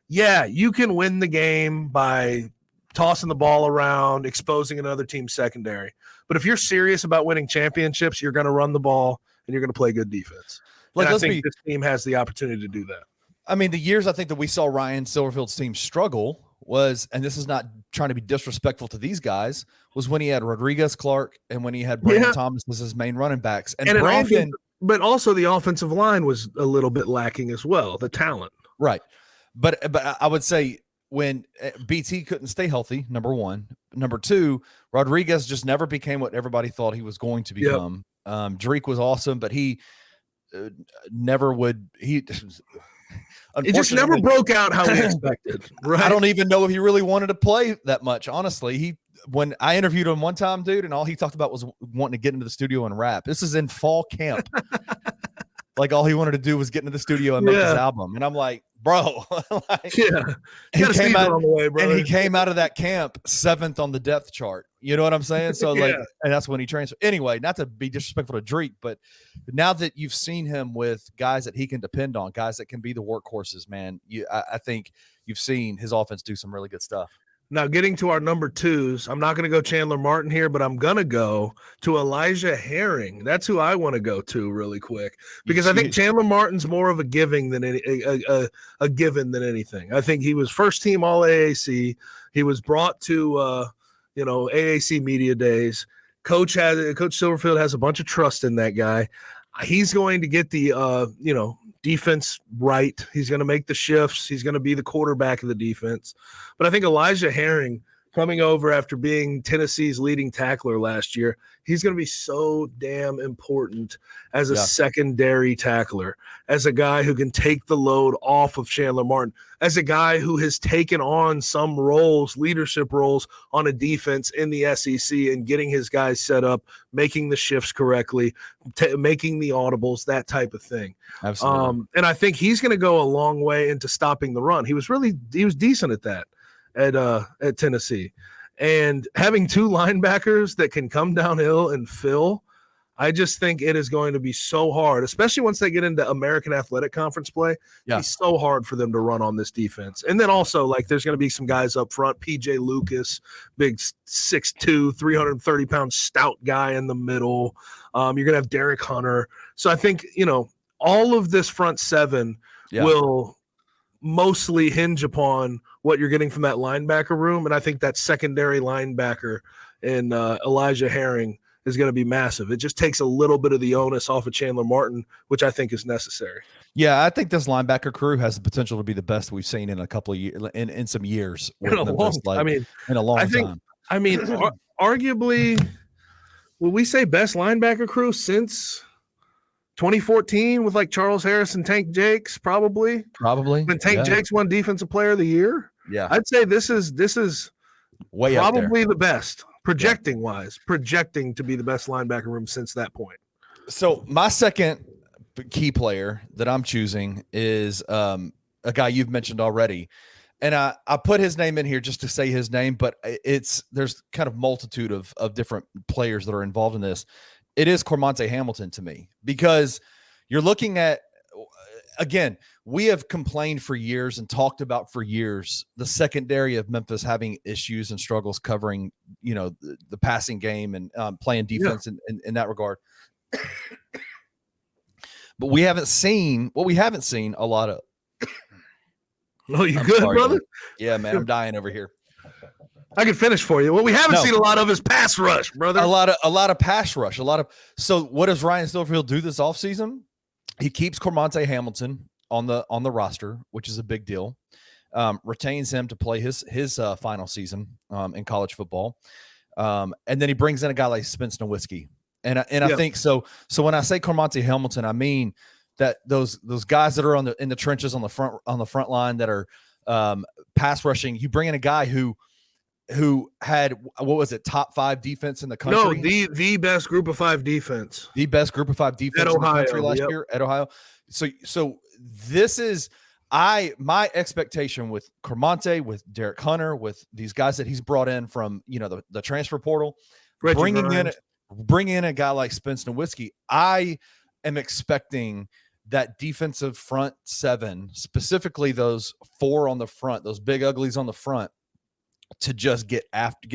yeah, you can win the game by tossing the ball around, exposing another team's secondary. But if you're serious about winning championships, you're going to run the ball and you're going to play good defense. And I think this team has the opportunity to do that. I mean, the years I think that we saw Ryan Silverfield's team struggle was, and this is not trying to be disrespectful to these guys, was when he had Rodriguez, Clark, and when he had Brandon Thomas as his main running backs. And Brandon, but also the offensive line was a little bit lacking as well, the talent. Right. But I would say when BT couldn't stay healthy, number one. Number two, Rodriguez just never became what everybody thought he was going to become. Drake was awesome, but he never would. It just never broke out how we expected. Right? I don't even know if he really wanted to play that much. Honestly, when I interviewed him one time, dude, and all he talked about was wanting to get into the studio and rap. This is in fall camp. Like all he wanted to do was get into the studio and make his album. And I'm like, bro, he came out on the way, bro. And he came out of that camp 7th on the depth chart. You know what I'm saying? So and that's when he transferred. Anyway, not to be disrespectful to Drake, but now that you've seen him with guys that he can depend on, guys that can be the workhorses, man, I think you've seen his offense do some really good stuff. Now, getting to our number twos, I'm not going to go Chandler Martin here, but I'm going to go to Elijah Herring. That's who I want to go to really quick because I think Chandler Martin's more of a giving than a given than anything. I think he was first team All AAC. He was brought to AAC media days. Coach Silverfield has a bunch of trust in that guy. He's going to get the defense right. He's going to make the shifts. He's going to be the quarterback of the defense. But I think Elijah Herring coming over after being Tennessee's leading tackler last year, he's going to be so damn important as a secondary tackler, as a guy who can take the load off of Chandler Martin, as a guy who has taken on some roles, leadership roles on a defense in the SEC and getting his guys set up, making the shifts correctly, making the audibles, that type of thing. Absolutely. And I think he's going to go a long way into stopping the run. He was decent at that at Tennessee. And having two linebackers that can come downhill and fill, I just think it is going to be so hard, especially once they get into American Athletic Conference play. Yeah. It's so hard for them to run on this defense. And then also, like, there's going to be some guys up front, PJ Lucas, big 6'2", 330-pound stout guy in the middle. You're going to have Derek Hunter. So I think, all of this front seven will mostly hinge upon what you're getting from that linebacker room. And I think that secondary linebacker in Elijah Herring is going to be massive. It just takes a little bit of the onus off of Chandler Martin, which I think is necessary. Yeah, I think this linebacker crew has the potential to be the best we've seen in a couple of years, in some years. In a long time. Arguably, would we say best linebacker crew since 2014 with like Charles Harris and Tank Jakes? Probably. When Tank Jakes won Defensive Player of the Year. Yeah, I'd say this is way probably the best projecting to be the best linebacker room since that point. So my second key player that I'm choosing is a guy you've mentioned already. And I put his name in here just to say his name, but there's kind of multitude of different players that are involved in this. It is Cormonte Hamilton to me, because you're looking at again, we have complained for years and talked about for years the secondary of Memphis having issues and struggles covering, the passing game and playing defense in that regard. But we haven't seen a lot of. Oh, you good, brother? Man. Yeah, man, I'm dying over here. I can finish for you. What we haven't seen a lot of is pass rush, brother. A lot of pass rush. So what does Ryan Silverfield do this offseason? He keeps Cormonte Hamilton on the roster, which is a big deal. Retains him to play his final season in college football. And then he brings in a guy like Spence Nowitzki. And I think so when I say Cormonte Hamilton, I mean that those guys that are in the trenches on the front line that are pass rushing, you bring in a guy who had, what was it, top 5 defense in the country? No, the best group of 5 defense. The best group of 5 defense in the country last year at Ohio. So this is my expectation with Cormonte, with Derek Hunter, with these guys that he's brought in from the transfer portal, bringing in a guy like Spence Nowitzki. I am expecting that defensive front 7, specifically those 4 on the front, those big uglies on the front, to just get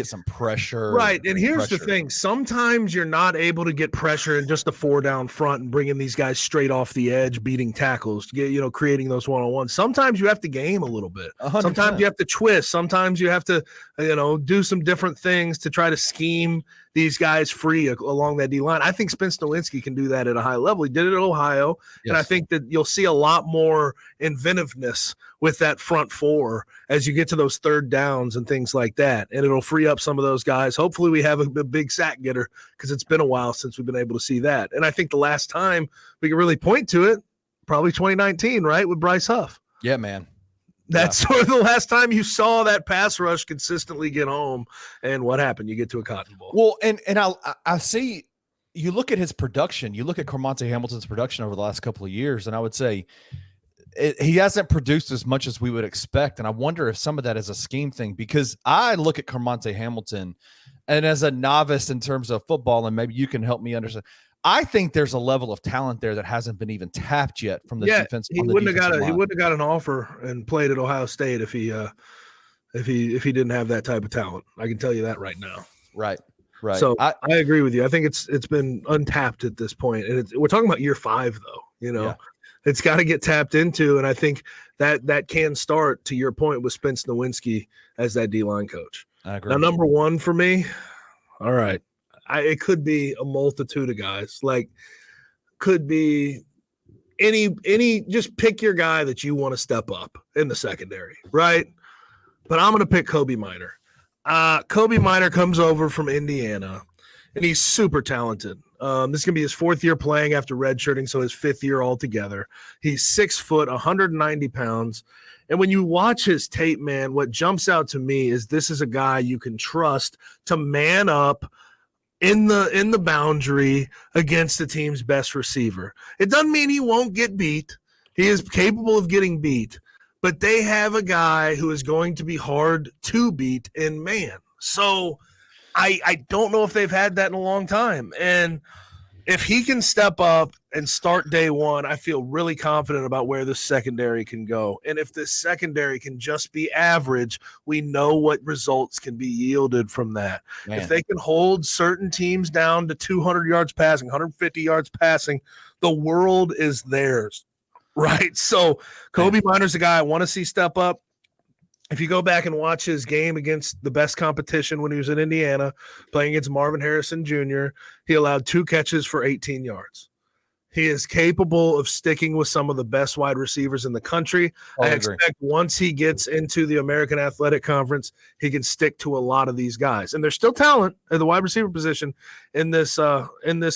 some pressure. Right. And here's the thing. Sometimes you're not able to get pressure in just a 4 down front and bringing these guys straight off the edge, beating tackles, creating those one-on-ones. Sometimes you have to game a little bit. 100%. Sometimes you have to twist. Sometimes you have to, do some different things to try to scheme these guys free along that D line. I think Spence Nowitzki can do that at a high level. He did it at Ohio. Yes. And I think that you'll see a lot more inventiveness with that front 4 as you get to those 3rd downs and things like that. And it'll free up some of those guys. Hopefully we have a big sack getter, because it's been a while since we've been able to see that. And I think the last time we can really point to it, probably 2019, right, with Bryce Huff. Yeah, man. That's sort of the last time you saw that pass rush consistently get home. And what happened? You get to a Cotton Bowl. Well, and I see, you look at his production, you look at Cormonte Hamilton's production over the last couple of years, and I would say he hasn't produced as much as we would expect. And I wonder if some of that is a scheme thing, because I look at Cormonte Hamilton, and as a novice in terms of football, and maybe you can help me understand, I think there's a level of talent there that hasn't been even tapped yet from the defense. He wouldn't have got an offer and played at Ohio State if he didn't have that type of talent. I can tell you that right now. Right. So I agree with you. I think it's been untapped at this point, and we're talking about year 5 though. It's got to get tapped into, and I think that can start, to your point, with Spence Nowitzki as that D-line coach. I agree. Now, number 1 for me, all right. It could be a multitude of guys. Like, could be any. Just pick your guy that you want to step up in the secondary, right? But I'm going to pick Kobe Minor. Kobe Minor comes over from Indiana, and he's super talented. This is going to be his 4th year playing after redshirting, so his 5th year altogether. He's 6 foot, 190 pounds. And when you watch his tape, man, what jumps out to me is this is a guy you can trust to man up in the boundary against the team's best receiver. It doesn't mean he won't get beat. He is capable of getting beat, but they have a guy who is going to be hard to beat in man. So I don't know if they've had that in a long time. And if he can step up and start day 1, I feel really confident about where this secondary can go. And if this secondary can just be average, we know what results can be yielded from that. Man. If they can hold certain teams down to 200 yards passing, 150 yards passing, the world is theirs, right? So Kobe Minor's a guy I want to see step up. If you go back and watch his game against the best competition when he was in Indiana, playing against Marvin Harrison Jr., he allowed 2 catches for 18 yards. He is capable of sticking with some of the best wide receivers in the country. I expect once he gets into the American Athletic Conference, he can stick to a lot of these guys. And there's still talent at the wide receiver position in this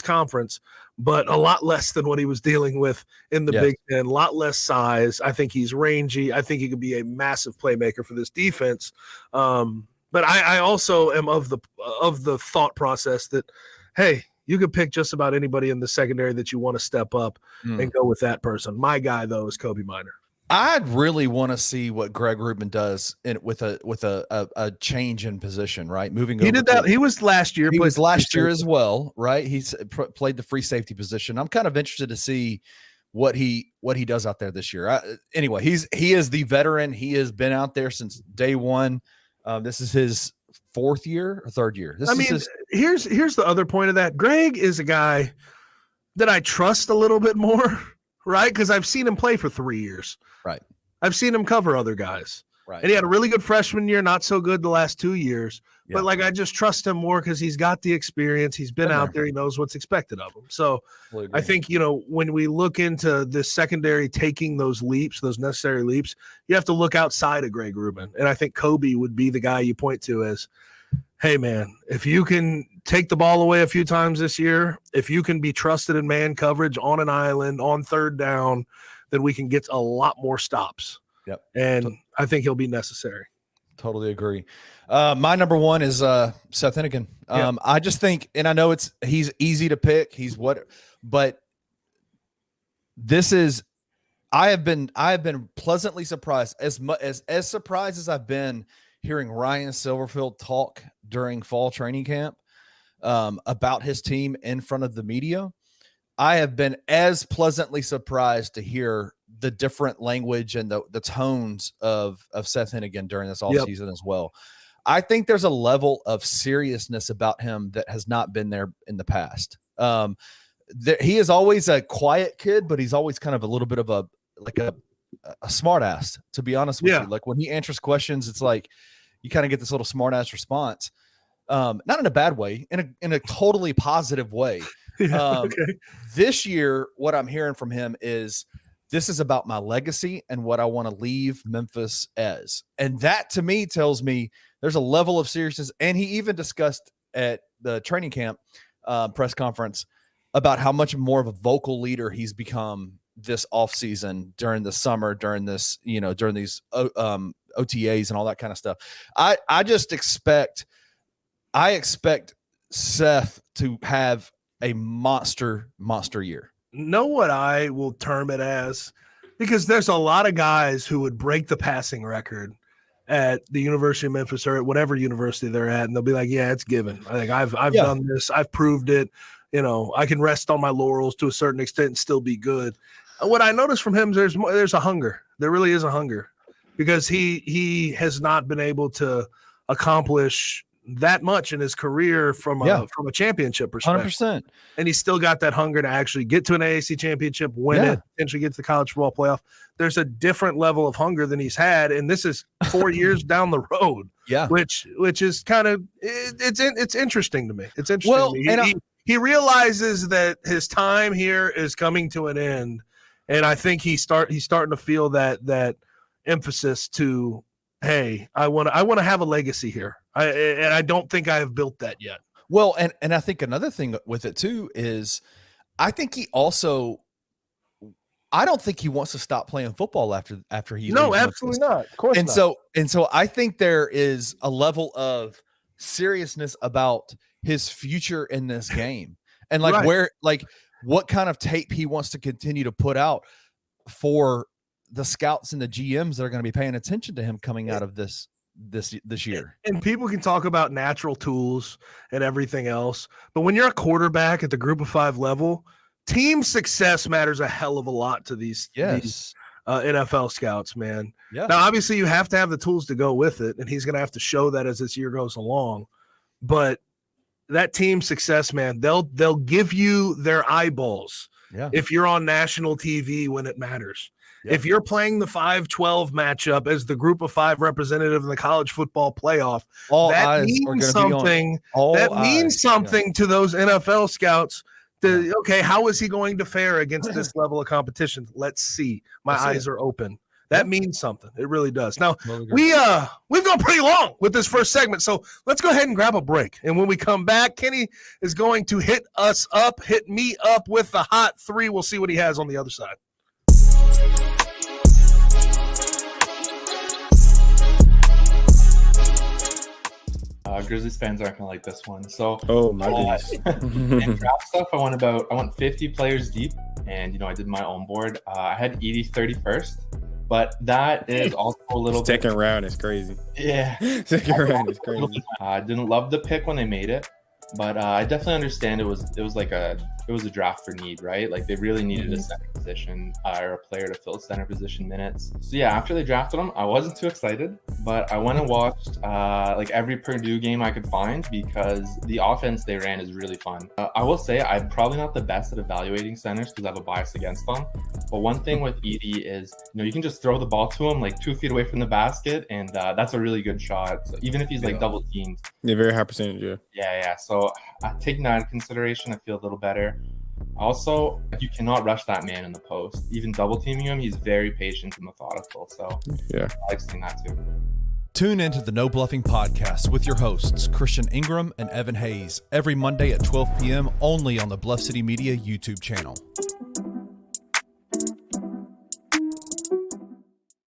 conference, but a lot less than what he was dealing with in the Big Ten, a lot less size. I think he's rangy. I think he could be a massive playmaker for this defense. But I also am of the thought process that, hey, you could pick just about anybody in the secondary that you want to step up and go with that person. My guy, though, is Kobe Minor. I'd really want to see what Greg Rubin does with a change in position, right? He did that. He was last year. He was last year as well, right? He's played the free safety position. I'm kind of interested to see what he does out there this year. Anyway, he is the veteran. He has been out there since day one. This is his fourth year or third year. Here's the other point of that. Greg is a guy that I trust a little bit more, right? Because I've seen him play for 3 years. Right. I've seen him cover other guys. Right. And he had a really good freshman year, not so good the last 2 years. Yeah. But I just trust him more because he's got the experience. He's been out there. He knows what's expected of him. So I think, when we look into this secondary taking those leaps, those necessary leaps, you have to look outside of Greg Rubin. And I think Kobe would be the guy you point to as, hey, man, if you can take the ball away a few times this year, if you can be trusted in man coverage on an island, on third down, then we can get a lot more stops. Yep. And I think he'll be necessary. Totally agree. My number one is Seth Hennigan. I just think, and I know he's easy to pick. But this is, I have been pleasantly surprised, as surprised as I've been hearing Ryan Silverfield talk during fall training camp about his team in front of the media. I have been as pleasantly surprised to hear the different language and the tones of Seth Hennigan during this offseason as well. I think there's a level of seriousness about him that has not been there in the past. He is always a quiet kid, but he's always kind of a little bit of a smart ass, to be honest with you. Like when he answers questions, it's like you kind of get this little smart ass response. Not in a bad way, in a totally positive way. This year, what I'm hearing from him is, this is about my legacy and what I want to leave Memphis as. And that to me tells me there's a level of seriousness. And he even discussed at the training camp press conference about how much more of a vocal leader he's become this offseason, during the summer, during this, during these OTAs and all that kind of stuff. I expect Seth to have a monster year. Know what I will term it as? Because there's a lot of guys who would break the passing record at the University of Memphis or at whatever university they're at, and they'll be like, yeah, it's given. I think I've done this. I've proved it. I can rest on my laurels to a certain extent and still be good. What I noticed from him is there's a hunger. There really is a hunger, because he has not been able to accomplish that much in his career from a championship perspective. 100%. And he's still got that hunger to actually get to an AAC championship, win it, potentially get to the college football playoff. There's a different level of hunger than he's had, and this is 4 years down the road. Yeah, which is kind of it's interesting to me. It's interesting. Well, to me. He realizes that his time here is coming to an end, and I think he's starting to feel that emphasis to, hey, I want to have a legacy here. I don't think I have built that yet. Well, and I think another thing with it too is, I think I don't think he wants to stop playing football after he. No, absolutely not. Of course not. So I think there is a level of seriousness about his future in this game, and what kind of tape he wants to continue to put out for the scouts and the GMs that are going to be paying attention to him coming out of this year. And people can talk about natural tools and everything else, but when you're a quarterback at the group of 5 level, team success matters a hell of a lot to these NFL scouts, man. Yeah. Now, obviously, you have to have the tools to go with it, and he's going to have to show that as this year goes along. But that team success, man, they'll give you their eyeballs if you're on national TV when it matters. If you're playing the 5-12 matchup as the group of 5 representative in the college football playoff, that means something. That means something to those NFL scouts. Okay, how is he going to fare against this level of competition? Let's see. My eyes are open. That means something. It really does. Now, we've gone pretty long with this first segment, so let's go ahead and grab a break. And when we come back, Kenny is going to hit me up with the hot 3. We'll see what he has on the other side. Grizzlies fans aren't gonna like this one. So, oh my goodness! In draft stuff, I went 50 players deep, and I did my own board. I had Edie 31st, but that is also a little. Second round is crazy. Yeah, second round is crazy. I didn't love the pick when they made it, but I definitely understand it was like a it was a draft for need, right? Like they really needed a center position or a player to fill center position minutes. So yeah, after they drafted him, I wasn't too excited, but I went and watched like every Purdue game I could find because the offense they ran is really fun. I will say I'm probably not the best at evaluating centers because I have a bias against them. But one thing with Edie is, you can just throw the ball to him like 2 feet away from the basket, and that's a really good shot. So even if he's like double teamed. Yeah, very high percentage, yeah. Yeah. So taking that into consideration, I feel a little better. Also, you cannot rush that man in the post. Even double teaming him, he's very patient and methodical. So yeah, I like seeing that too. Tune into the No Bluffing Podcast with your hosts, Christian Ingram and Evan Hayes, every Monday at 12 p.m. only on the Bluff City Media YouTube channel.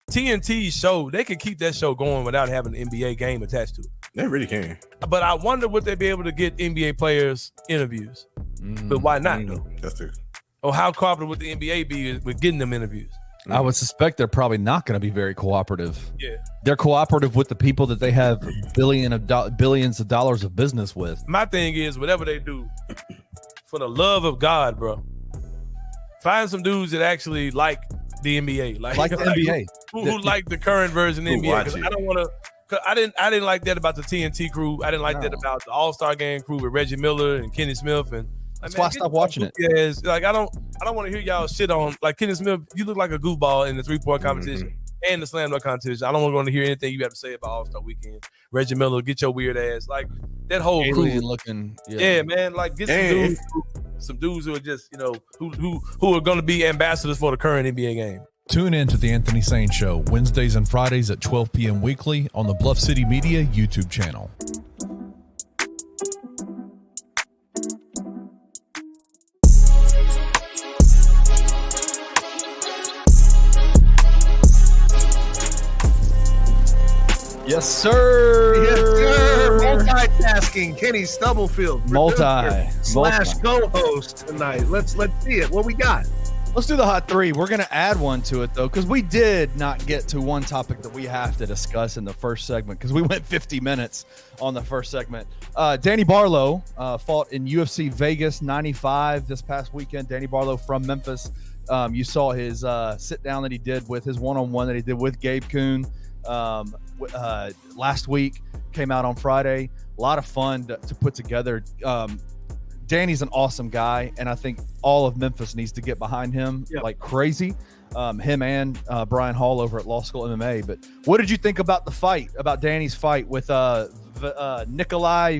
TNT show, they can keep that show going without having an NBA game attached to it. They really can. But I wonder would they be able to get NBA players interviews? But why not though? That's it. Or how cooperative would the NBA be with getting them interviews? I would suspect they're probably not going to be very cooperative. Yeah. They're cooperative with the people that they have billions of dollars of business with. My thing is, whatever they do, for the love of God, bro, find some dudes that actually like the NBA. Like the NBA. Who like the current version of the NBA. 'Cause I don't want to. I didn't like that about the TNT crew. I didn't like that about the All-Star Game crew with Reggie Miller and Kenny Smith, and that's why I stopped watching it. Like I don't want to hear y'all shit on like Kenny Smith. You look like a goofball in the 3-point competition and the slam dunk competition. I don't want to hear anything you have to say about All-Star Weekend. Reggie Miller, get your weird ass. Like that whole alien crew looking. Yeah, man. Like get some dudes who are just who are going to be ambassadors for the current NBA game. Tune in to The Anthony Sane Show, Wednesdays and Fridays at 12 p.m. weekly on the Bluff City Media YouTube channel. Yes, sir. Yes, sir. Multitasking. Kenny Stubblefield, slash co-host tonight. Let's see it. What we got? Let's do the hot three. We're going to add one to it, though, because we did not get to one topic that we have to discuss in the first segment because we went 50 minutes on the first segment. Danny Barlow fought in UFC Vegas 95 this past weekend. Danny Barlow from Memphis. You saw his sit-down that he did with his one-on-one that he did with Gabe Kuhn last week. Came out on Friday. A lot of fun to put together. Danny's an awesome guy, and I think all of Memphis needs to get behind him like crazy. Him and Brian Hall over at Law School MMA. But what did you think about the fight, about Danny's fight with Nikolai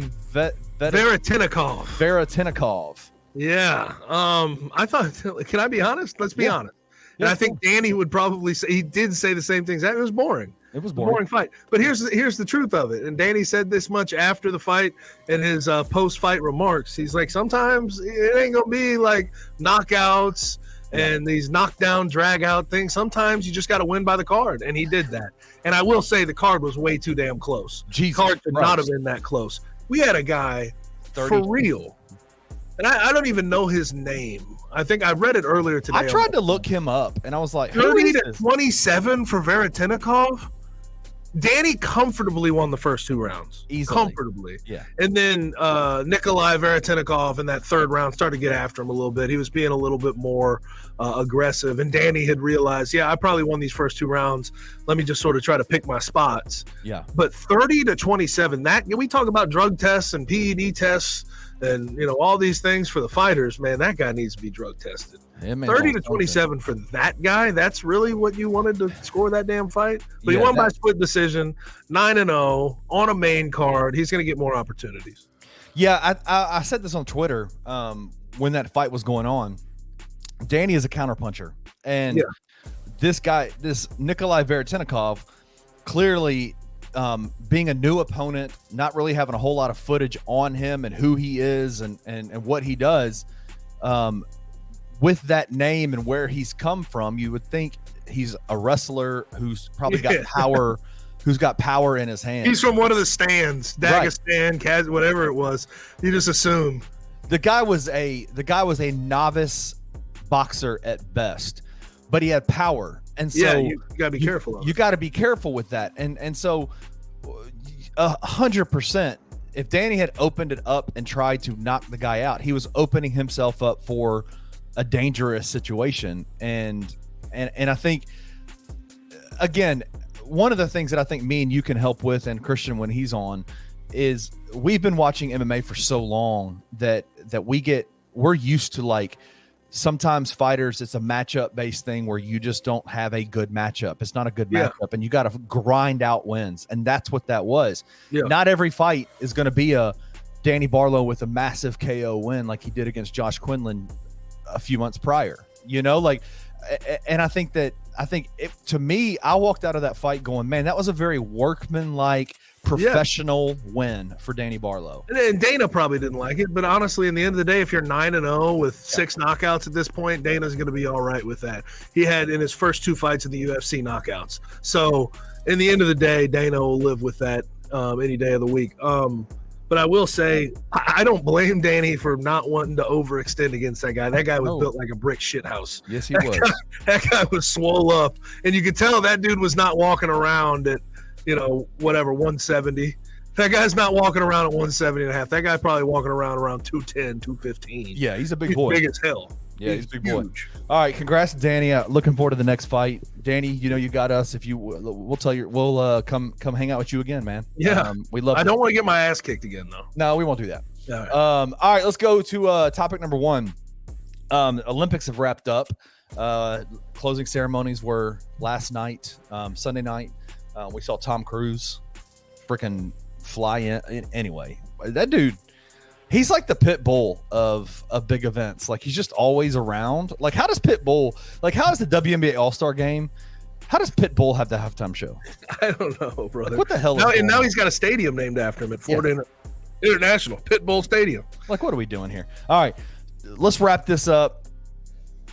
Veretinikov? Yeah. I thought, can I be honest? Let's be honest. And I think Danny would probably say, he did say the same things. It was boring. It was boring fight. But here's the truth of it. And Danny said this much after the fight in his post-fight remarks. He's like, sometimes it ain't going to be like knockouts and these knockdown, drag-out things. Sometimes you just got to win by the card. And he did that. And I will say the card was way too damn close. The card could not have been that close. We had a guy for real. And I don't even know his name. I think I read it earlier today. I tried to look him up, and I was like, 30-27 for Veretinikov. Danny comfortably won the first 2 rounds. Easily. Comfortably. Yeah. And then Nikolai Veretinikov in that third round started to get after him a little bit. He was being a little bit more aggressive. And Danny had realized, I probably won these first 2 rounds. Let me just sort of try to pick my spots. Yeah. But 30-27, that we talk about drug tests and PED tests and all these things for the fighters, man, that guy needs to be drug tested. 30-27 for that guy, that's really what you wanted to score that damn fight? But he won by split decision, 9-0 on a main card. He's going to get more opportunities. Yeah, I said this on Twitter when that fight was going on. Danny is a counterpuncher. And this Nikolai Veretinikov, clearly being a new opponent, not really having a whole lot of footage on him and who he is and what he does, with that name and where he's come from, you would think he's a wrestler who's probably got power, who's got power in his hands. He's from one of the stands, Dagestan, whatever it was. You just assume. The guy was a novice boxer at best, but he had power. And so you gotta be careful. You got to be careful with that. And so 100%, if Danny had opened it up and tried to knock the guy out, he was opening himself up for a dangerous situation. And I think, again, one of the things that I think me and you can help with, and Christian when he's on, is we've been watching MMA for so long that we're used to, like, sometimes fighters, it's a matchup based thing where you just don't have a good matchup. It's not a good matchup, and you got to grind out wins. And that's what that was. Yeah. Not every fight is going to be a Danny Barlow with a massive KO win like he did against Josh Quinlan a few months prior, and I think to me, I walked out of that fight going, man, that was a very workman-like, professional win for Danny Barlow. And Dana probably didn't like it, but honestly, in the end of the day, if you're 9-0 with 6 knockouts at this point, Dana's going to be all right with that. He had in his first 2 fights in the UFC knockouts. So in the end of the day, Dana will live with that any day of the week. But I will say, I don't blame Danny for not wanting to overextend against that guy. That guy was built like a brick shithouse. Yes, he was. That guy was swole up. And you could tell that dude was not walking around at, 170. That guy's not walking around at 170 and a half. That guy probably walking around 210, 215. Yeah, he's a big boy. Big as hell. Yeah, he's a big boy. All right, congrats, Danny. Looking forward to the next fight, Danny. You got us. If you, we'll tell you, we'll come hang out with you again, man. Yeah, we love. I don't want to get my ass kicked again, though. No, we won't do that. All right. All right, let's go to topic number 1. Olympics have wrapped up. Closing ceremonies were last night, Sunday night. We saw Tom Cruise freaking fly in. Anyway, that dude. He's like the pit bull of big events. Like, he's just always around. Like, how does Pitbull, how is the WNBA All-Star game? How does Pitbull have the halftime show? I don't know, brother. Like, what the hell? Now he's got a stadium named after him at Florida International Pitbull Stadium. Like, what are we doing here? All right, let's wrap this up.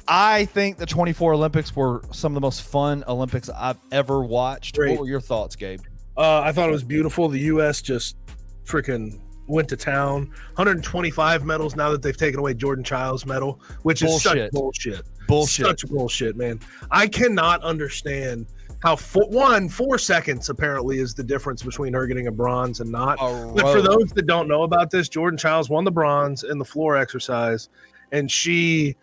I think the 24 Olympics were some of the most fun Olympics I've ever watched. Great. What were your thoughts, Gabe? I thought it was beautiful. The U.S. just freaking went to town. 125 medals now that they've taken away Jordan Childs' medal, which is such bullshit. Such bullshit, man. I cannot understand how 4 seconds apparently is the difference between her getting a bronze and not. But for those that don't know about this, Jordan Childs won the bronze in the floor exercise, and she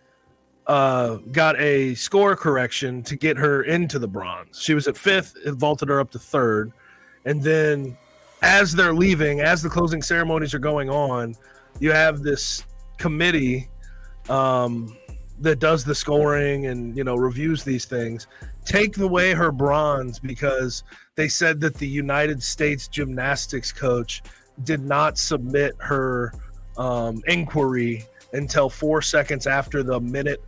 got a score correction to get her into the bronze. She was at 5th, it vaulted her up to 3rd, and then as they're leaving, as the closing ceremonies are going on, you have this committee that does the scoring and, reviews these things, take away her bronze because they said that the United States gymnastics coach did not submit her inquiry until 4 seconds after the minute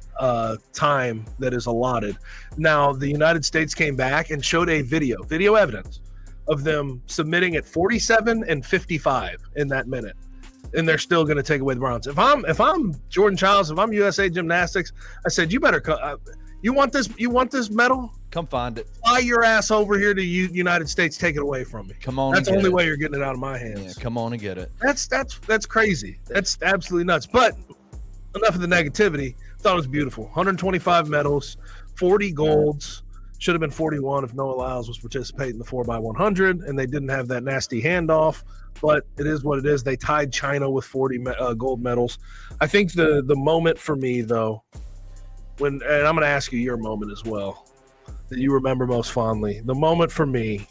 time that is allotted. Now, the United States came back and showed a video evidence of them submitting at 47 and 55 in that minute, and they're still going to take away the bronze. If I'm Jordan Childs, if I'm USA Gymnastics, I said, you better you want this medal? Come find it. Fly your ass over here to United States, take it away from me. Come on, that's the only way you're getting it out of my hands. Yeah, come on and get it. That's crazy. That's absolutely nuts. But enough of the negativity. Thought it was beautiful. 125 medals, 40 golds. Should have been 41 if Noah Lyles was participating in the 4x100, and they didn't have that nasty handoff. But it is what it is. They tied China with 40 gold medals. I think the moment for me, though, and I'm going to ask you your moment as well, that you remember most fondly. The moment for me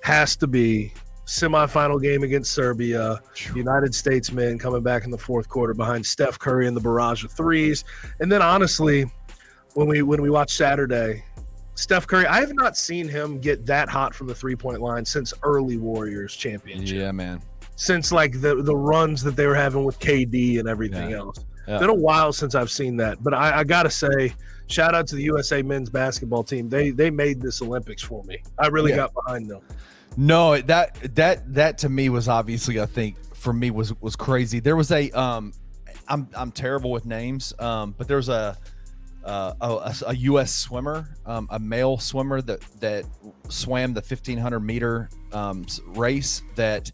has to be semifinal game against Serbia. United States men coming back in the 4th quarter behind Steph Curry in the barrage of threes. And then, honestly, when we watch Saturday, Steph Curry, I have not seen him get that hot from the 3-point line since early Warriors championship. Yeah, man. Since the runs that they were having with KD and everything else. Yeah. It's been a while since I've seen that. But I got to say, shout out to the USA men's basketball team. They made this Olympics for me. I really got behind them. No, that to me was obviously, I think for me was crazy. There was a I'm terrible with names, but there's a U.S. swimmer, a male swimmer that swam the 1,500 meter race that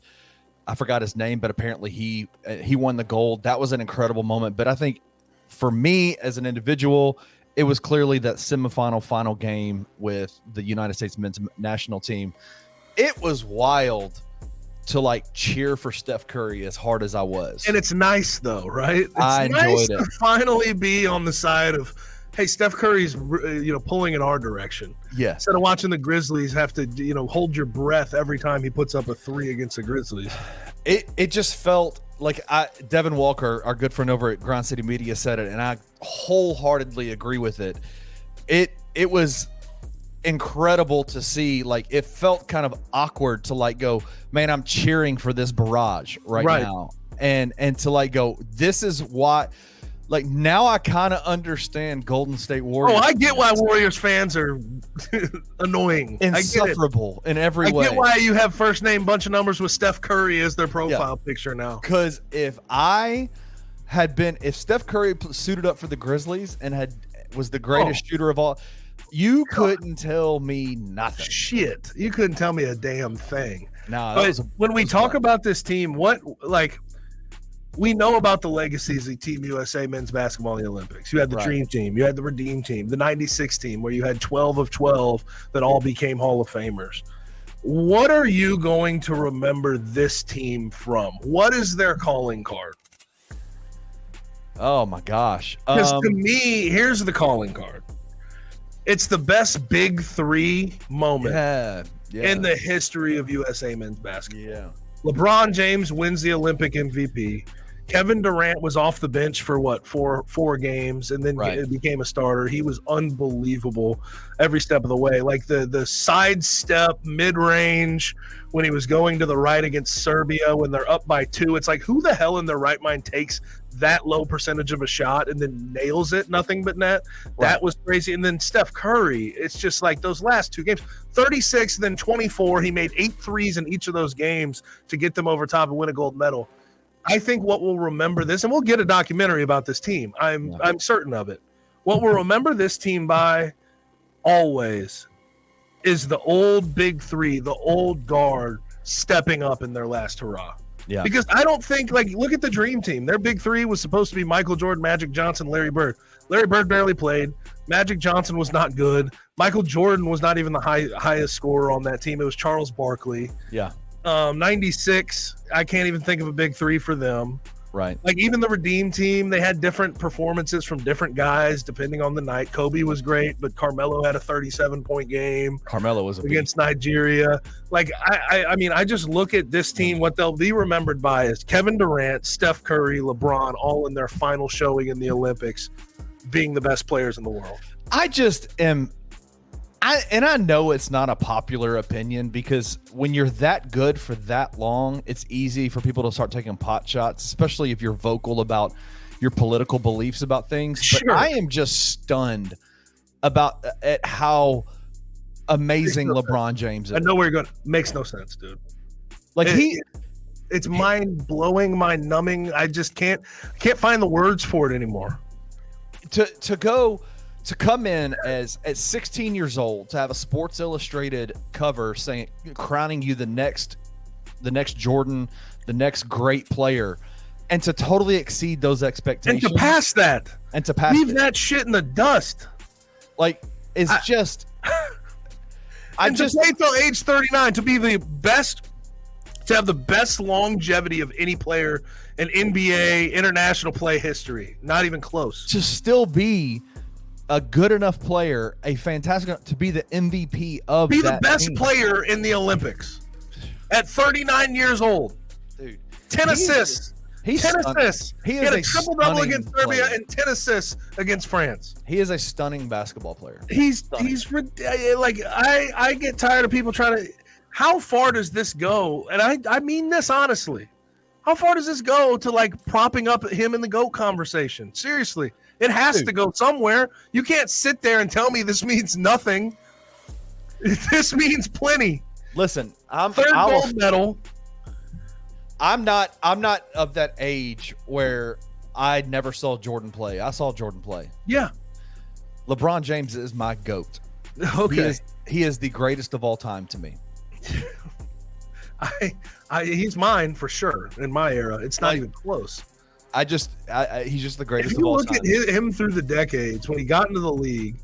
I forgot his name, but apparently he won the gold. That was an incredible moment. But I think for me as an individual, it was clearly that semifinal final game with the United States men's national team. It was wild to like cheer for Steph Curry as hard as I was. And it's nice though, right? It's I nice enjoyed to it. finally be on the side of, hey, Steph Curry's pulling in our direction. Yes. Instead of watching the Grizzlies have to hold your breath every time he puts up a 3 against the Grizzlies. It just felt like Devin Walker, our good friend over at Grind City Media, said it, and I wholeheartedly agree with it. It was incredible to see. Like, it felt kind of awkward to like go, man, I'm cheering for this barrage right now, and to like go, this is why. Like, now I kind of understand Golden State Warriors. Oh, I get why Warriors fans are annoying. Insufferable in every way. I get why you have first name bunch of numbers with Steph Curry as their profile picture now. Because if Steph Curry suited up for the Grizzlies and was the greatest shooter of all, you couldn't tell me nothing. Shit, you couldn't tell me a damn thing. No, but when we talk about this team, we know about the legacies of Team USA men's basketball in the Olympics. You had the Dream Team, you had the Redeem Team, the 96 team, where you had 12 of 12 that all became Hall of Famers. What are you going to remember this team from? What is their calling card? Oh my gosh. Because to me, here's the calling card. It's the best big three moment in the history of USA men's basketball. Yeah. LeBron James wins the Olympic MVP. Kevin Durant was off the bench for four games, and then became a starter. He was unbelievable every step of the way. Like the sidestep mid-range when he was going to the right against Serbia when they're up by 2. It's like, who the hell in their right mind takes that low percentage of a shot and then nails it, nothing but net? That was crazy. And then Steph Curry, it's just like those last 2 games, 36, then 24. He made 8 threes in each of those games to get them over top and win a gold medal. I think what we'll remember this, and we'll get a documentary about this team. I'm certain of it. What we'll remember this team by always is the old big three, the old guard stepping up in their last hurrah. Yeah. Because I don't think, like, look at the Dream Team. Their big three was supposed to be Michael Jordan, Magic Johnson, Larry Bird. Larry Bird barely played. Magic Johnson was not good. Michael Jordan was not even the highest scorer on that team. It was Charles Barkley. Yeah. 96, I can't even think of a big three for them. Right. Like, even the Redeem Team, they had different performances from different guys depending on the night. Kobe was great, but Carmelo had a 37-point game. Carmelo was against Nigeria. Like, I mean, I just look at this team. What they'll be remembered by is Kevin Durant, Steph Curry, LeBron, all in their final showing in the Olympics, being the best players in the world. I just am. I know it's not a popular opinion, because when you're that good for that long, it's easy for people to start taking pot shots, especially if you're vocal about your political beliefs about things. But Sure. I am just stunned at how amazing LeBron James is. I know where you're going. Makes no sense, dude. Like, it's mind blowing, mind numbing. I just can't find the words for it anymore. To come in at 16 years old, to have a Sports Illustrated cover crowning you the next Jordan, the next great player, and to totally exceed those expectations, And to pass that. Leave it. that shit in the dust. Like, it's just. And to play till age 39, to be the best, to have the best longevity of any player in NBA international play history. Not even close. To still be a good enough player, a fantastic, to be the MVP of be that the best team. player in the Olympics at 39 years old. Dude, 10 assists. He's 10 assists. He had a triple-double against Serbia and 10 assists against France. He is a stunning basketball player. He's like, I get tired of people trying to. How far does this go? And I mean this honestly. How far does this go to, like, propping up him in the GOAT conversation? Seriously. It has to go somewhere. You can't sit there and tell me this means nothing. This means plenty. Listen, third gold medal. I'm not of that age where I never saw Jordan play. I saw Jordan play. Yeah. LeBron James is my GOAT. Okay. He is the greatest of all time to me. He's mine for sure. In my era, it's not even close. He's just the greatest If of you all look time. at him through the decades, when he got into the league,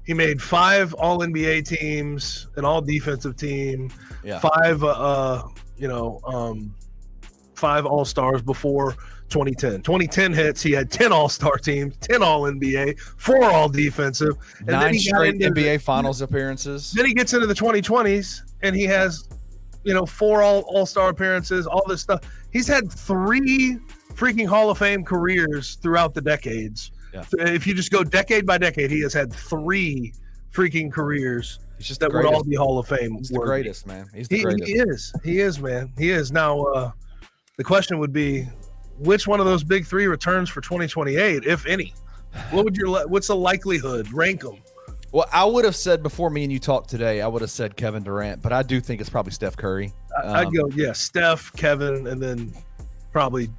he made 5 All-NBA teams, an All-Defensive team, 5 5 All-Stars before 2010. 2010 hits, he had 10 All-Star teams, 10 All-NBA, 4 All-Defensive. And 9 straight NBA Finals appearances. Then he gets into the 2020s, and he has, 4 All-Star appearances, all this stuff. He's had 3 freaking Hall of Fame careers throughout the decades. Yeah. If you just go decade by decade, he has had 3 freaking careers that would all be Hall of Fame. He's the greatest, man. He's the greatest. He is, man. He is. Now, the question would be, which one of those big 3 returns for 2028, if any? What's the likelihood? Rank them. Well, I would have said before me and you talked today, I would have said Kevin Durant, but I do think it's probably Steph Curry. I'd go, Steph, Kevin, and then probably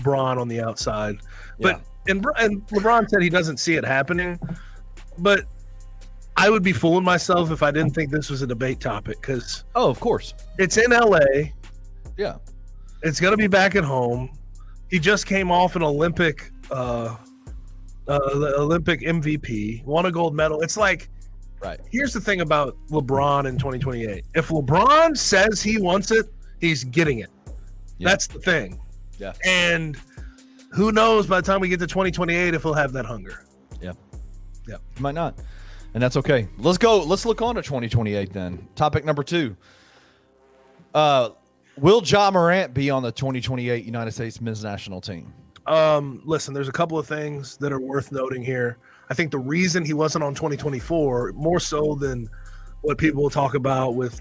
Bron on the outside. But and LeBron said he doesn't see it happening, but I would be fooling myself if I didn't think this was a debate topic, because of course it's in LA. Yeah, it's gonna be back at home. He just came off an Olympic MVP, won a gold medal. It's like, right. Here's the thing about LeBron in 2028. If LeBron says he wants it, he's getting it. Yeah. That's the thing. Yeah. And who knows by the time we get to 2028 if he'll have that hunger. Yeah. Yeah. He might not. And that's okay. Let's go. Let's look on to 2028 then. Topic number 2. Will Ja Morant be on the 2028 United States men's national team? Listen, there's a couple of things that are worth noting here. I think the reason he wasn't on 2024, more so than what people will talk about with,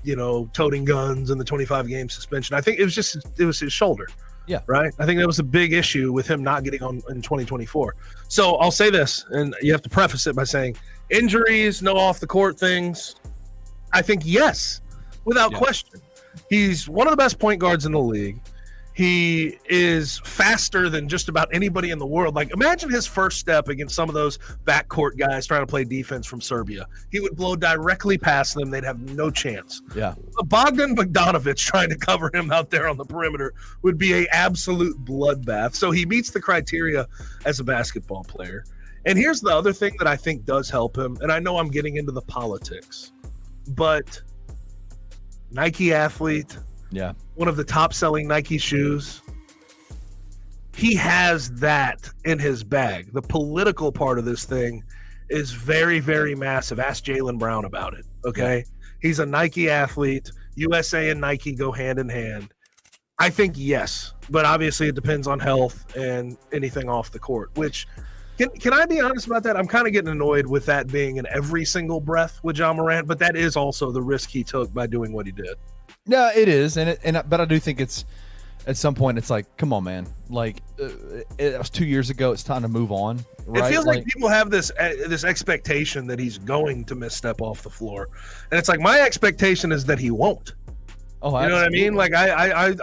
toting guns and the 25-game suspension, I think it was his shoulder. Yeah. Right. I think that was a big issue with him not getting on in 2024. So I'll say this, and you have to preface it by saying injuries, no off the court things. I think yes, without question. He's one of the best point guards in the league. He is faster than just about anybody in the world. Like, imagine his first step against some of those backcourt guys trying to play defense from Serbia. He would blow directly past them. They'd have no chance. Yeah. Bogdan Bogdanovic trying to cover him out there on the perimeter would be an absolute bloodbath. So he meets the criteria as a basketball player. And here's the other thing that I think does help him. And I know I'm getting into the politics, but Nike athlete. Yeah. One of the top selling Nike shoes. He has that in his bag. The political part of this thing is very, very massive. Ask Jaylen Brown about it. Okay. Yeah. He's a Nike athlete. USA and Nike go hand in hand. I think yes, but obviously it depends on health and anything off the court, which can I be honest about that? I'm kind of getting annoyed with that being in every single breath with Ja Morant, but that is also the risk he took by doing what he did. Yeah, it is, but I do think it's at some point it's like, come on, man. Like it was 2 years ago. It's time to move on. Right? It feels like people have this expectation that he's going to misstep off the floor, and it's like my expectation is that he won't. Oh, you know what I mean? Like I'm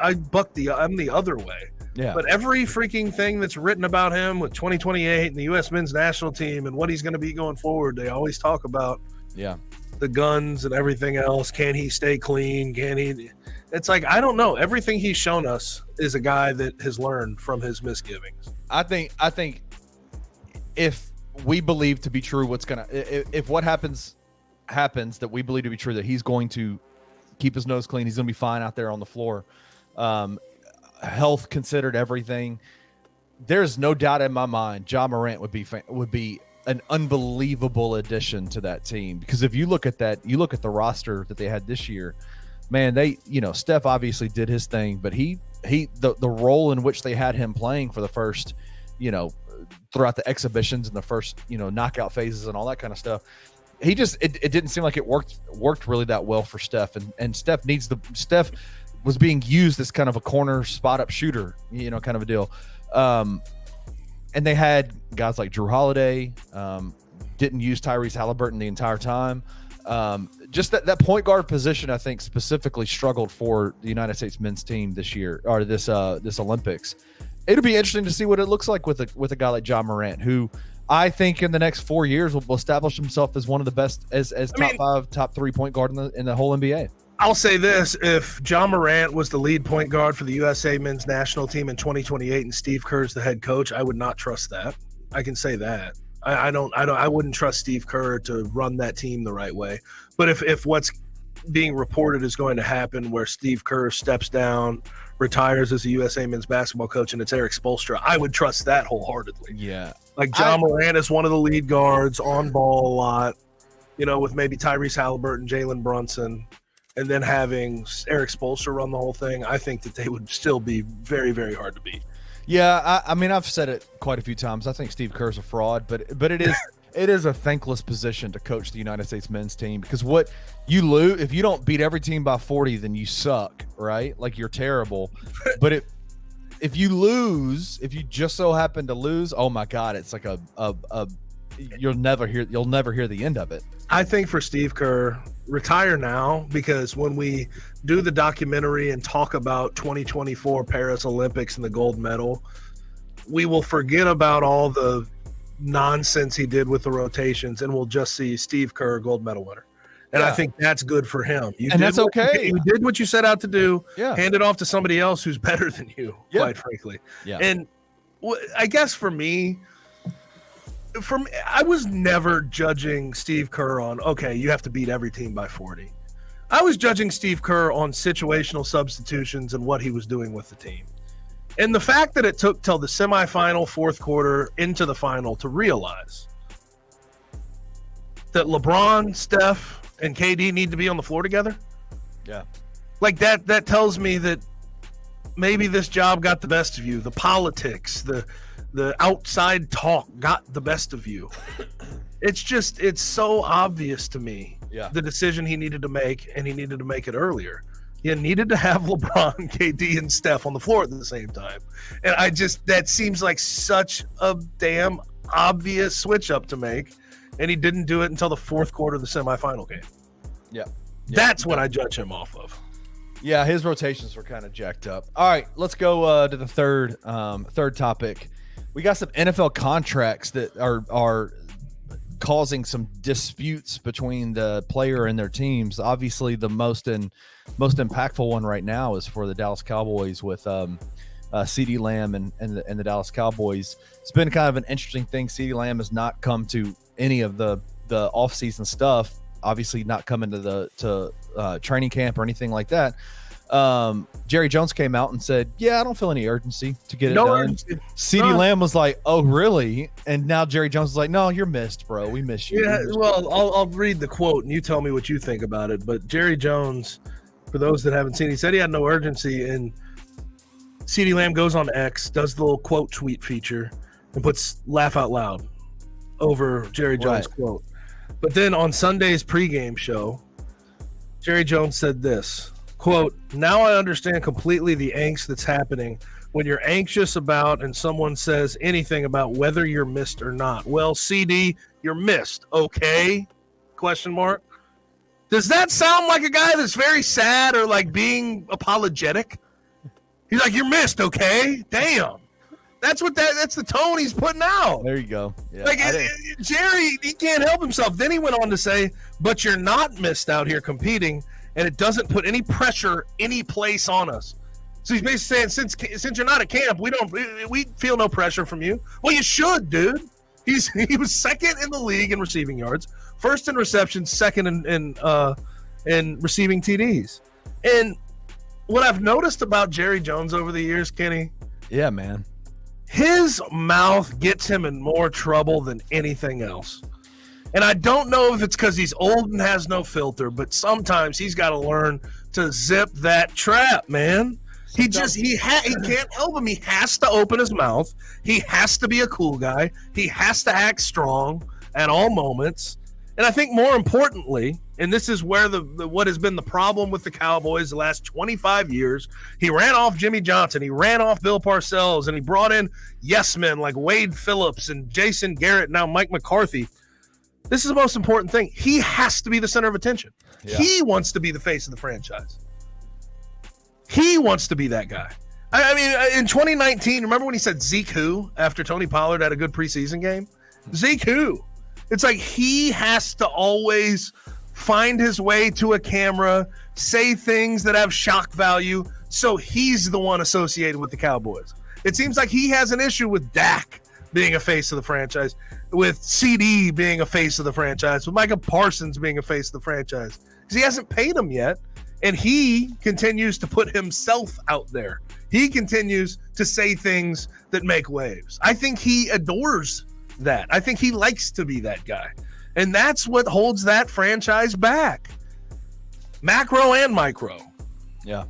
the other way. Yeah. But every freaking thing that's written about him with 2028 and the U.S. men's national team and what he's going to be going forward, they always talk about. Yeah. The guns and everything else. Can he stay clean? Can he? It's like, I don't know. Everything he's shown us is a guy that has learned from his misgivings. I think if we believe to be true if what happens that we believe to be true, that he's going to keep his nose clean, he's going to be fine out there on the floor. Health considered, everything, there's no doubt in my mind Ja Morant would be an unbelievable addition to that team, because if you look at the roster that they had this year, man, Steph obviously did his thing, but the role in which they had him playing for the first, throughout the exhibitions and the first, knockout phases and all that kind of stuff, it didn't seem like it worked really that well for Steph, and Steph was being used as kind of a corner spot up shooter, kind of a deal. And they had guys like Drew Holiday, didn't use Tyrese Halliburton the entire time. Just that point guard position, I think, specifically struggled for the United States men's team this year, or this Olympics. It'll be interesting to see what it looks like with a guy like Ja Morant, who I think in the next 4 years will establish himself as one of the best, as top 5, top 3 point guard in the whole NBA. I'll say this: if Ja Morant was the lead point guard for the USA men's national team in 2028 and Steve Kerr's the head coach, I would not trust that. I can say that. I wouldn't trust Steve Kerr to run that team the right way. But if what's being reported is going to happen where Steve Kerr steps down, retires as a USA men's basketball coach, and it's Eric Spoelstra, I would trust that wholeheartedly. Yeah. Like Ja Morant is one of the lead guards, on ball a lot, with maybe Tyrese Halliburton, Jalen Brunson, and then having Eric Spoelstra run the whole thing. I think that they would still be very, very hard to beat. Yeah, I mean, I've said it quite a few times. I think Steve Kerr's a fraud, but it is a thankless position to coach the United States men's team, because what you lose, if you don't beat every team by 40, then you suck, right? Like, you're terrible. But if you lose, if you just so happen to lose, oh my God, it's like you'll never hear the end of it. I think for Steve Kerr, retire now, because when we do the documentary and talk about 2024 Paris Olympics and the gold medal, we will forget about all the nonsense he did with the rotations, and we'll just see Steve Kerr, gold medal winner. And I think that's good for him. That's okay. You did what you set out to do. Yeah. Hand it off to somebody else who's better than you, quite frankly. Yeah. And I guess for me, I was never judging Steve Kerr on, okay, you have to beat every team by 40. I was judging Steve Kerr on situational substitutions and what he was doing with the team. And the fact that it took till the semifinal, fourth quarter, into the final to realize that LeBron, Steph, and KD need to be on the floor together. Yeah. Like that tells me that maybe this job got the best of you. The politics, the outside talk got the best of you. It's so obvious to me, the decision he needed to make, and he needed to make it earlier. You needed to have LeBron, KD, and Steph on the floor at the same time. And that seems like such a damn obvious switch up to make. And he didn't do it until the fourth quarter of the semifinal game. Yeah. That's what I judge him off of. Yeah, his rotations were kind of jacked up. All right, let's go to the third topic. We got some NFL contracts that are causing some disputes between the player and their teams. Obviously, the most impactful one right now is for the Dallas Cowboys with CeeDee Lamb and the Dallas Cowboys. It's been kind of an interesting thing. CeeDee Lamb has not come to any of the offseason stuff. Obviously, not coming to training camp or anything like that. Jerry Jones came out and said, "Yeah, I don't feel any urgency to get it done." CeeDee Lamb was like, "Oh, really?" And now Jerry Jones is like, "No, you're missed, bro. We miss you." Yeah, well, I'll read the quote and you tell me what you think about it. But Jerry Jones, for those that haven't seen, he said he had no urgency, and CeeDee Lamb goes on X, does the little quote tweet feature, and puts laugh out loud over Jerry Jones' quote. But then on Sunday's pregame show, Jerry Jones said this, quote, "Now I understand completely the angst that's happening when you're anxious about and someone says anything about whether you're missed or not. Well, CD, you're missed, okay? Question mark. Does that sound like a guy that's very sad or like being apologetic? He's like, you're missed, okay? Damn. That's the tone he's putting out. There you go. Yeah, like Jerry, he can't help himself. Then he went on to say, but you're not missed out here competing, and it doesn't put any pressure any place on us. So he's basically saying, since you're not at camp, we feel no pressure from you. Well, you should, dude. He was second in the league in receiving yards, first in receptions, second in receiving TDs. And what I've noticed about Jerry Jones over the years, Kenny, yeah, man, his mouth gets him in more trouble than anything else. And I don't know if it's because he's old and has no filter, but sometimes he's got to learn to zip that trap, man. He can't help him. He has to open his mouth. He has to be a cool guy. He has to act strong at all moments. And I think more importantly, and this is where what has been the problem with the Cowboys the last 25 years, he ran off Jimmy Johnson, he ran off Bill Parcells, and he brought in yes men like Wade Phillips and Jason Garrett, now Mike McCarthy. This is the most important thing. He has to be the center of attention. Yeah. He wants to be the face of the franchise. He wants to be that guy. I mean, in 2019, remember when he said Zeke who after Tony Pollard had a good preseason game? Zeke who? It's like he has to always find his way to a camera, say things that have shock value, so he's the one associated with the Cowboys. It seems like he has an issue with Dak being a face of the franchise, with CD being a face of the franchise, with Micah Parsons being a face of the franchise. because he hasn't paid him yet. And he continues to put himself out there. He continues to say things that make waves. I think he adores that. I think he likes to be that guy. And that's what holds that franchise back. Macro and micro. Yeah.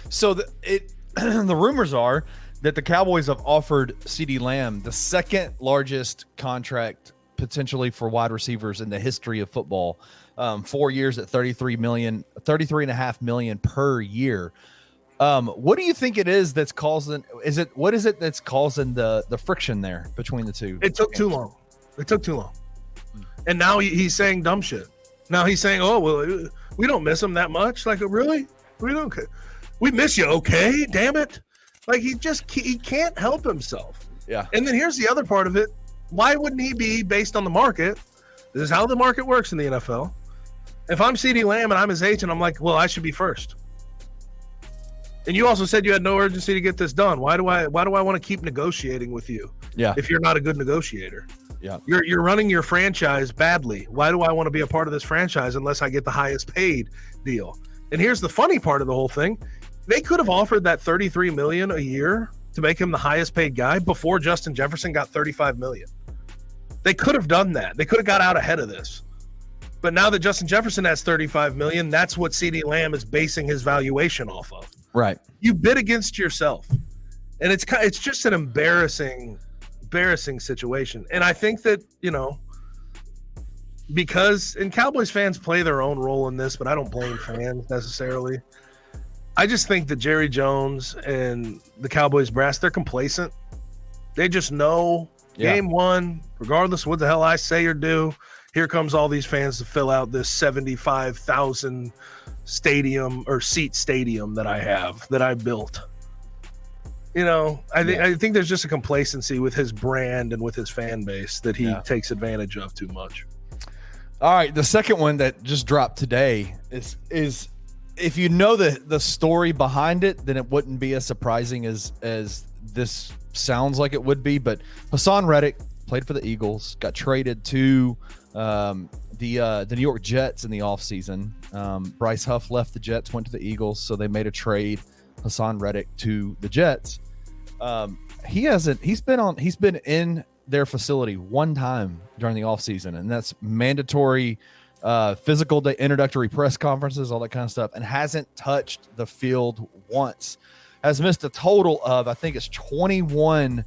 So the rumors are that the Cowboys have offered CeeDee Lamb the second largest contract potentially for wide receivers in the history of football. 4 years at $33.5 million per year. What do you think it is that's causing? What is it that's causing the friction there between the two? It took too long. And now he's saying dumb shit. Now he's saying, "Oh well, we don't miss him that much." Like, really? We don't. We miss you, okay? Damn it! Like he can't help himself. Yeah. And then here's the other part of it. Why wouldn't he be based on the market? This is how the market works in the NFL. If I'm CeeDee Lamb and I'm his agent, I'm like, well, I should be first. And you also said you had no urgency to get this done. Why do I want to keep negotiating with you? Yeah. If you're not a good negotiator. Yeah. You're running your franchise badly. Why do I want to be a part of this franchise unless I get the highest paid deal? And here's the funny part of the whole thing. They could have offered that $33 million a year to make him the highest paid guy before Justin Jefferson got $35 million. They could have done that. They could have got out ahead of this. But now that Justin Jefferson has $35 million, that's what CeeDee Lamb is basing his valuation off of. Right. You bid against yourself. And it's just an embarrassing situation. And I think that, because Cowboys fans play their own role in this, but I don't blame fans necessarily. I just think that Jerry Jones and the Cowboys brass, they're complacent. They just know game one, regardless of what the hell I say or do, here comes all these fans to fill out this 75,000 stadium or seat stadium that I built. I think there's just a complacency with his brand and with his fan base that he takes advantage of too much. All right, the second one that just dropped today is if you know the story behind it, then it wouldn't be as surprising as this sounds like it would be. But Hassan Reddick played for the Eagles, got traded to the New York Jets in the offseason. Bryce Huff left the Jets, went to the Eagles, so they made a trade. Hassan Reddick to the Jets. He's been in their facility one time during the offseason, and that's mandatory physical day, introductory press conferences, all that kind of stuff, and hasn't touched the field once. Has missed a total of, I think it's 21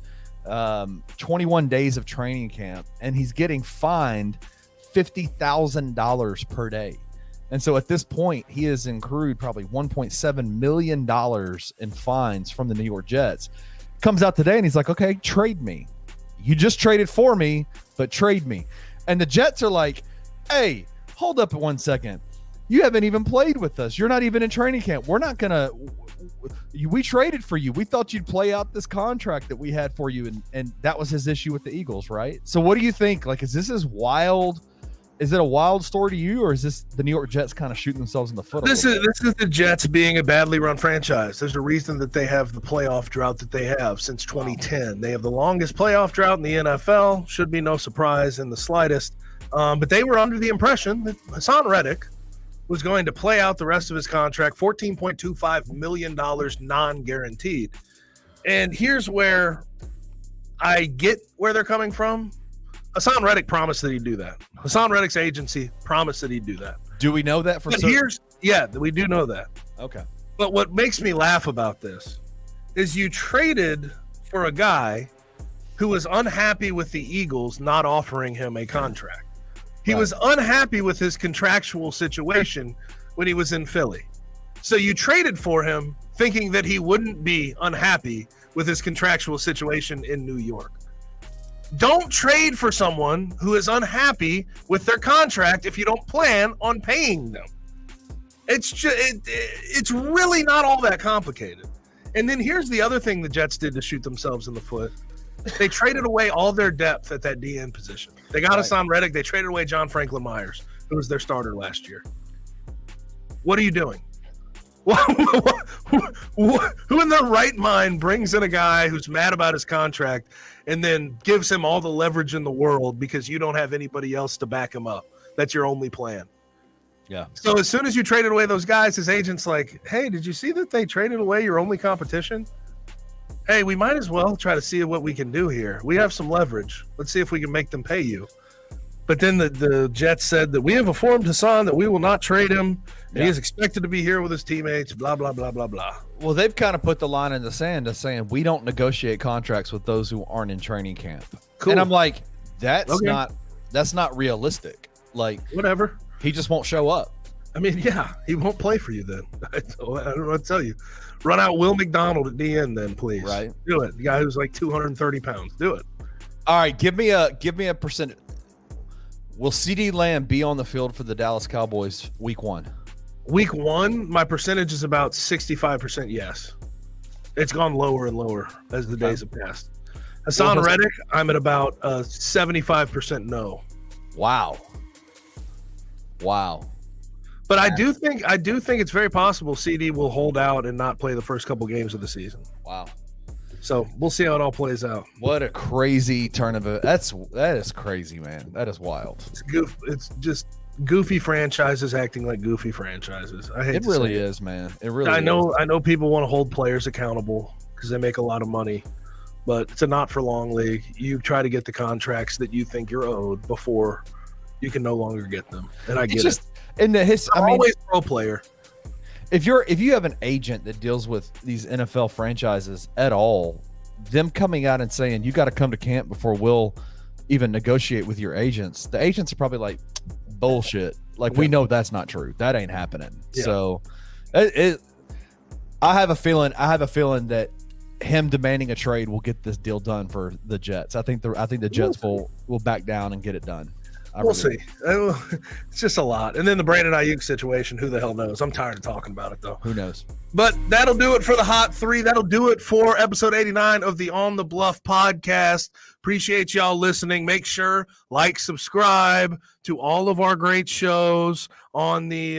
days of training camp, and he's getting fined $50,000 per day. And so at this point, he has accrued probably $1.7 million in fines from the New York Jets. Comes out today and he's like, okay, trade me. You just traded for me, but trade me. And the Jets are like, hey, hold up 1 second. You haven't even played with us. You're not even in training camp. We're not going to – we traded for you. We thought you'd play out this contract that we had for you. And that was his issue with the Eagles, right? So what do you think? Like, is this as wild – is it a wild story to you, or is this the New York Jets kind of shooting themselves in the foot? This is the Jets being a badly run franchise. There's a reason that they have the playoff drought that they have since 2010. They have the longest playoff drought in the NFL. Should be no surprise in the slightest. But they were under the impression that Hassan Reddick was going to play out the rest of his contract, $14.25 million non-guaranteed. And here's where I get where they're coming from. Hassan Reddick promised that he'd do that. Hassan Reddick's agency promised that he'd do that. Do we know that for certain? We do know that. Okay. But what makes me laugh about this is you traded for a guy who was unhappy with the Eagles not offering him a contract. He was unhappy with his contractual situation when he was in Philly. So you traded for him thinking that he wouldn't be unhappy with his contractual situation in New York. Don't trade for someone who is unhappy with their contract if you don't plan on paying them. It's really not all that complicated. And then here's the other thing the Jets did to shoot themselves in the foot. They traded away all their depth at that DN position. They got Hassan Reddick. They traded away John Franklin Myers, who was their starter last year. What are you doing? Who in their right mind brings in a guy who's mad about his contract and then gives him all the leverage in the world because you don't have anybody else to back him up? That's your only plan. Yeah. So as soon as you traded away those guys, his agent's like, hey, did you see that they traded away your only competition? Hey, we might as well try to see what we can do here. We have some leverage. Let's see if we can make them pay you. But then the Jets said that we have informed Hassan that we will not trade him. And he is expected to be here with his teammates, blah, blah, blah, blah, blah. Well, they've kind of put the line in the sand of saying we don't negotiate contracts with those who aren't in training camp. Cool. And I'm like, that's not realistic. Like, whatever. He just won't show up. I mean, yeah, he won't play for you then. I don't know what to tell you. Run out Will McDonald at DN then, please. Right. Do it. The guy who's like 230 pounds. Do it. All right, give me a percentage. Will CeeDee Lamb be on the field for the Dallas Cowboys week 1? Week 1, my percentage is about 65% yes. It's gone lower and lower as the days have passed. Hassan Reddick, I'm at about 75% no. Wow. But I do think it's very possible CD will hold out and not play the first couple games of the season. Wow. So we'll see how it all plays out. What a crazy turn of it. That is crazy, man. That is wild. It's just goofy franchises acting like goofy franchises. I hate it. Really is, man. It really. I know people want to hold players accountable because they make a lot of money, but it's a not for long league. You try to get the contracts that you think you're owed before you can no longer get them, and I get it. In the history, I mean, always pro player. If you have an agent that deals with these NFL franchises at all, them coming out and saying you got to come to camp before we'll even negotiate with your agents, the agents are probably like, bullshit. Like, we know that's not true. That ain't happening. Yeah. So I have a feeling that him demanding a trade will get this deal done for the Jets. I think the Jets will back down and get it done. We'll see. It's just a lot. And then the Brandon Ayuk situation, who the hell knows? I'm tired of talking about it, though. Who knows? But that'll do it for the Hot 3. That'll do it for episode 89 of the On the Bluff podcast. Appreciate y'all listening. Make sure, subscribe to all of our great shows on the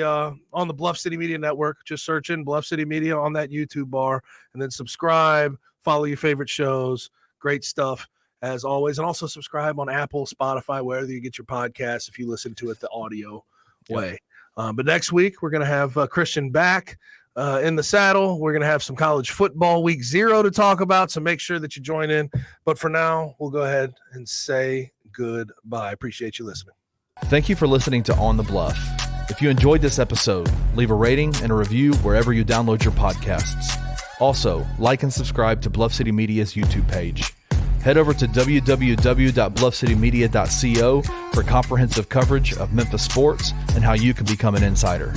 Bluff City Media Network. Just search in Bluff City Media on that YouTube bar, and then subscribe. Follow your favorite shows. Great stuff, as always. And also subscribe on Apple, Spotify, wherever you get your podcasts if you listen to it the audio way. But next week, we're going to have Christian back in the saddle. We're going to have some college football week 0 to talk about, so make sure that you join in. But for now, we'll go ahead and say goodbye. Appreciate you listening. Thank you for listening to On the Bluff. If you enjoyed this episode, leave a rating and a review wherever you download your podcasts. Also, like and subscribe to Bluff City Media's YouTube page. Head over to www.bluffcitymedia.co for comprehensive coverage of Memphis sports and how you can become an insider.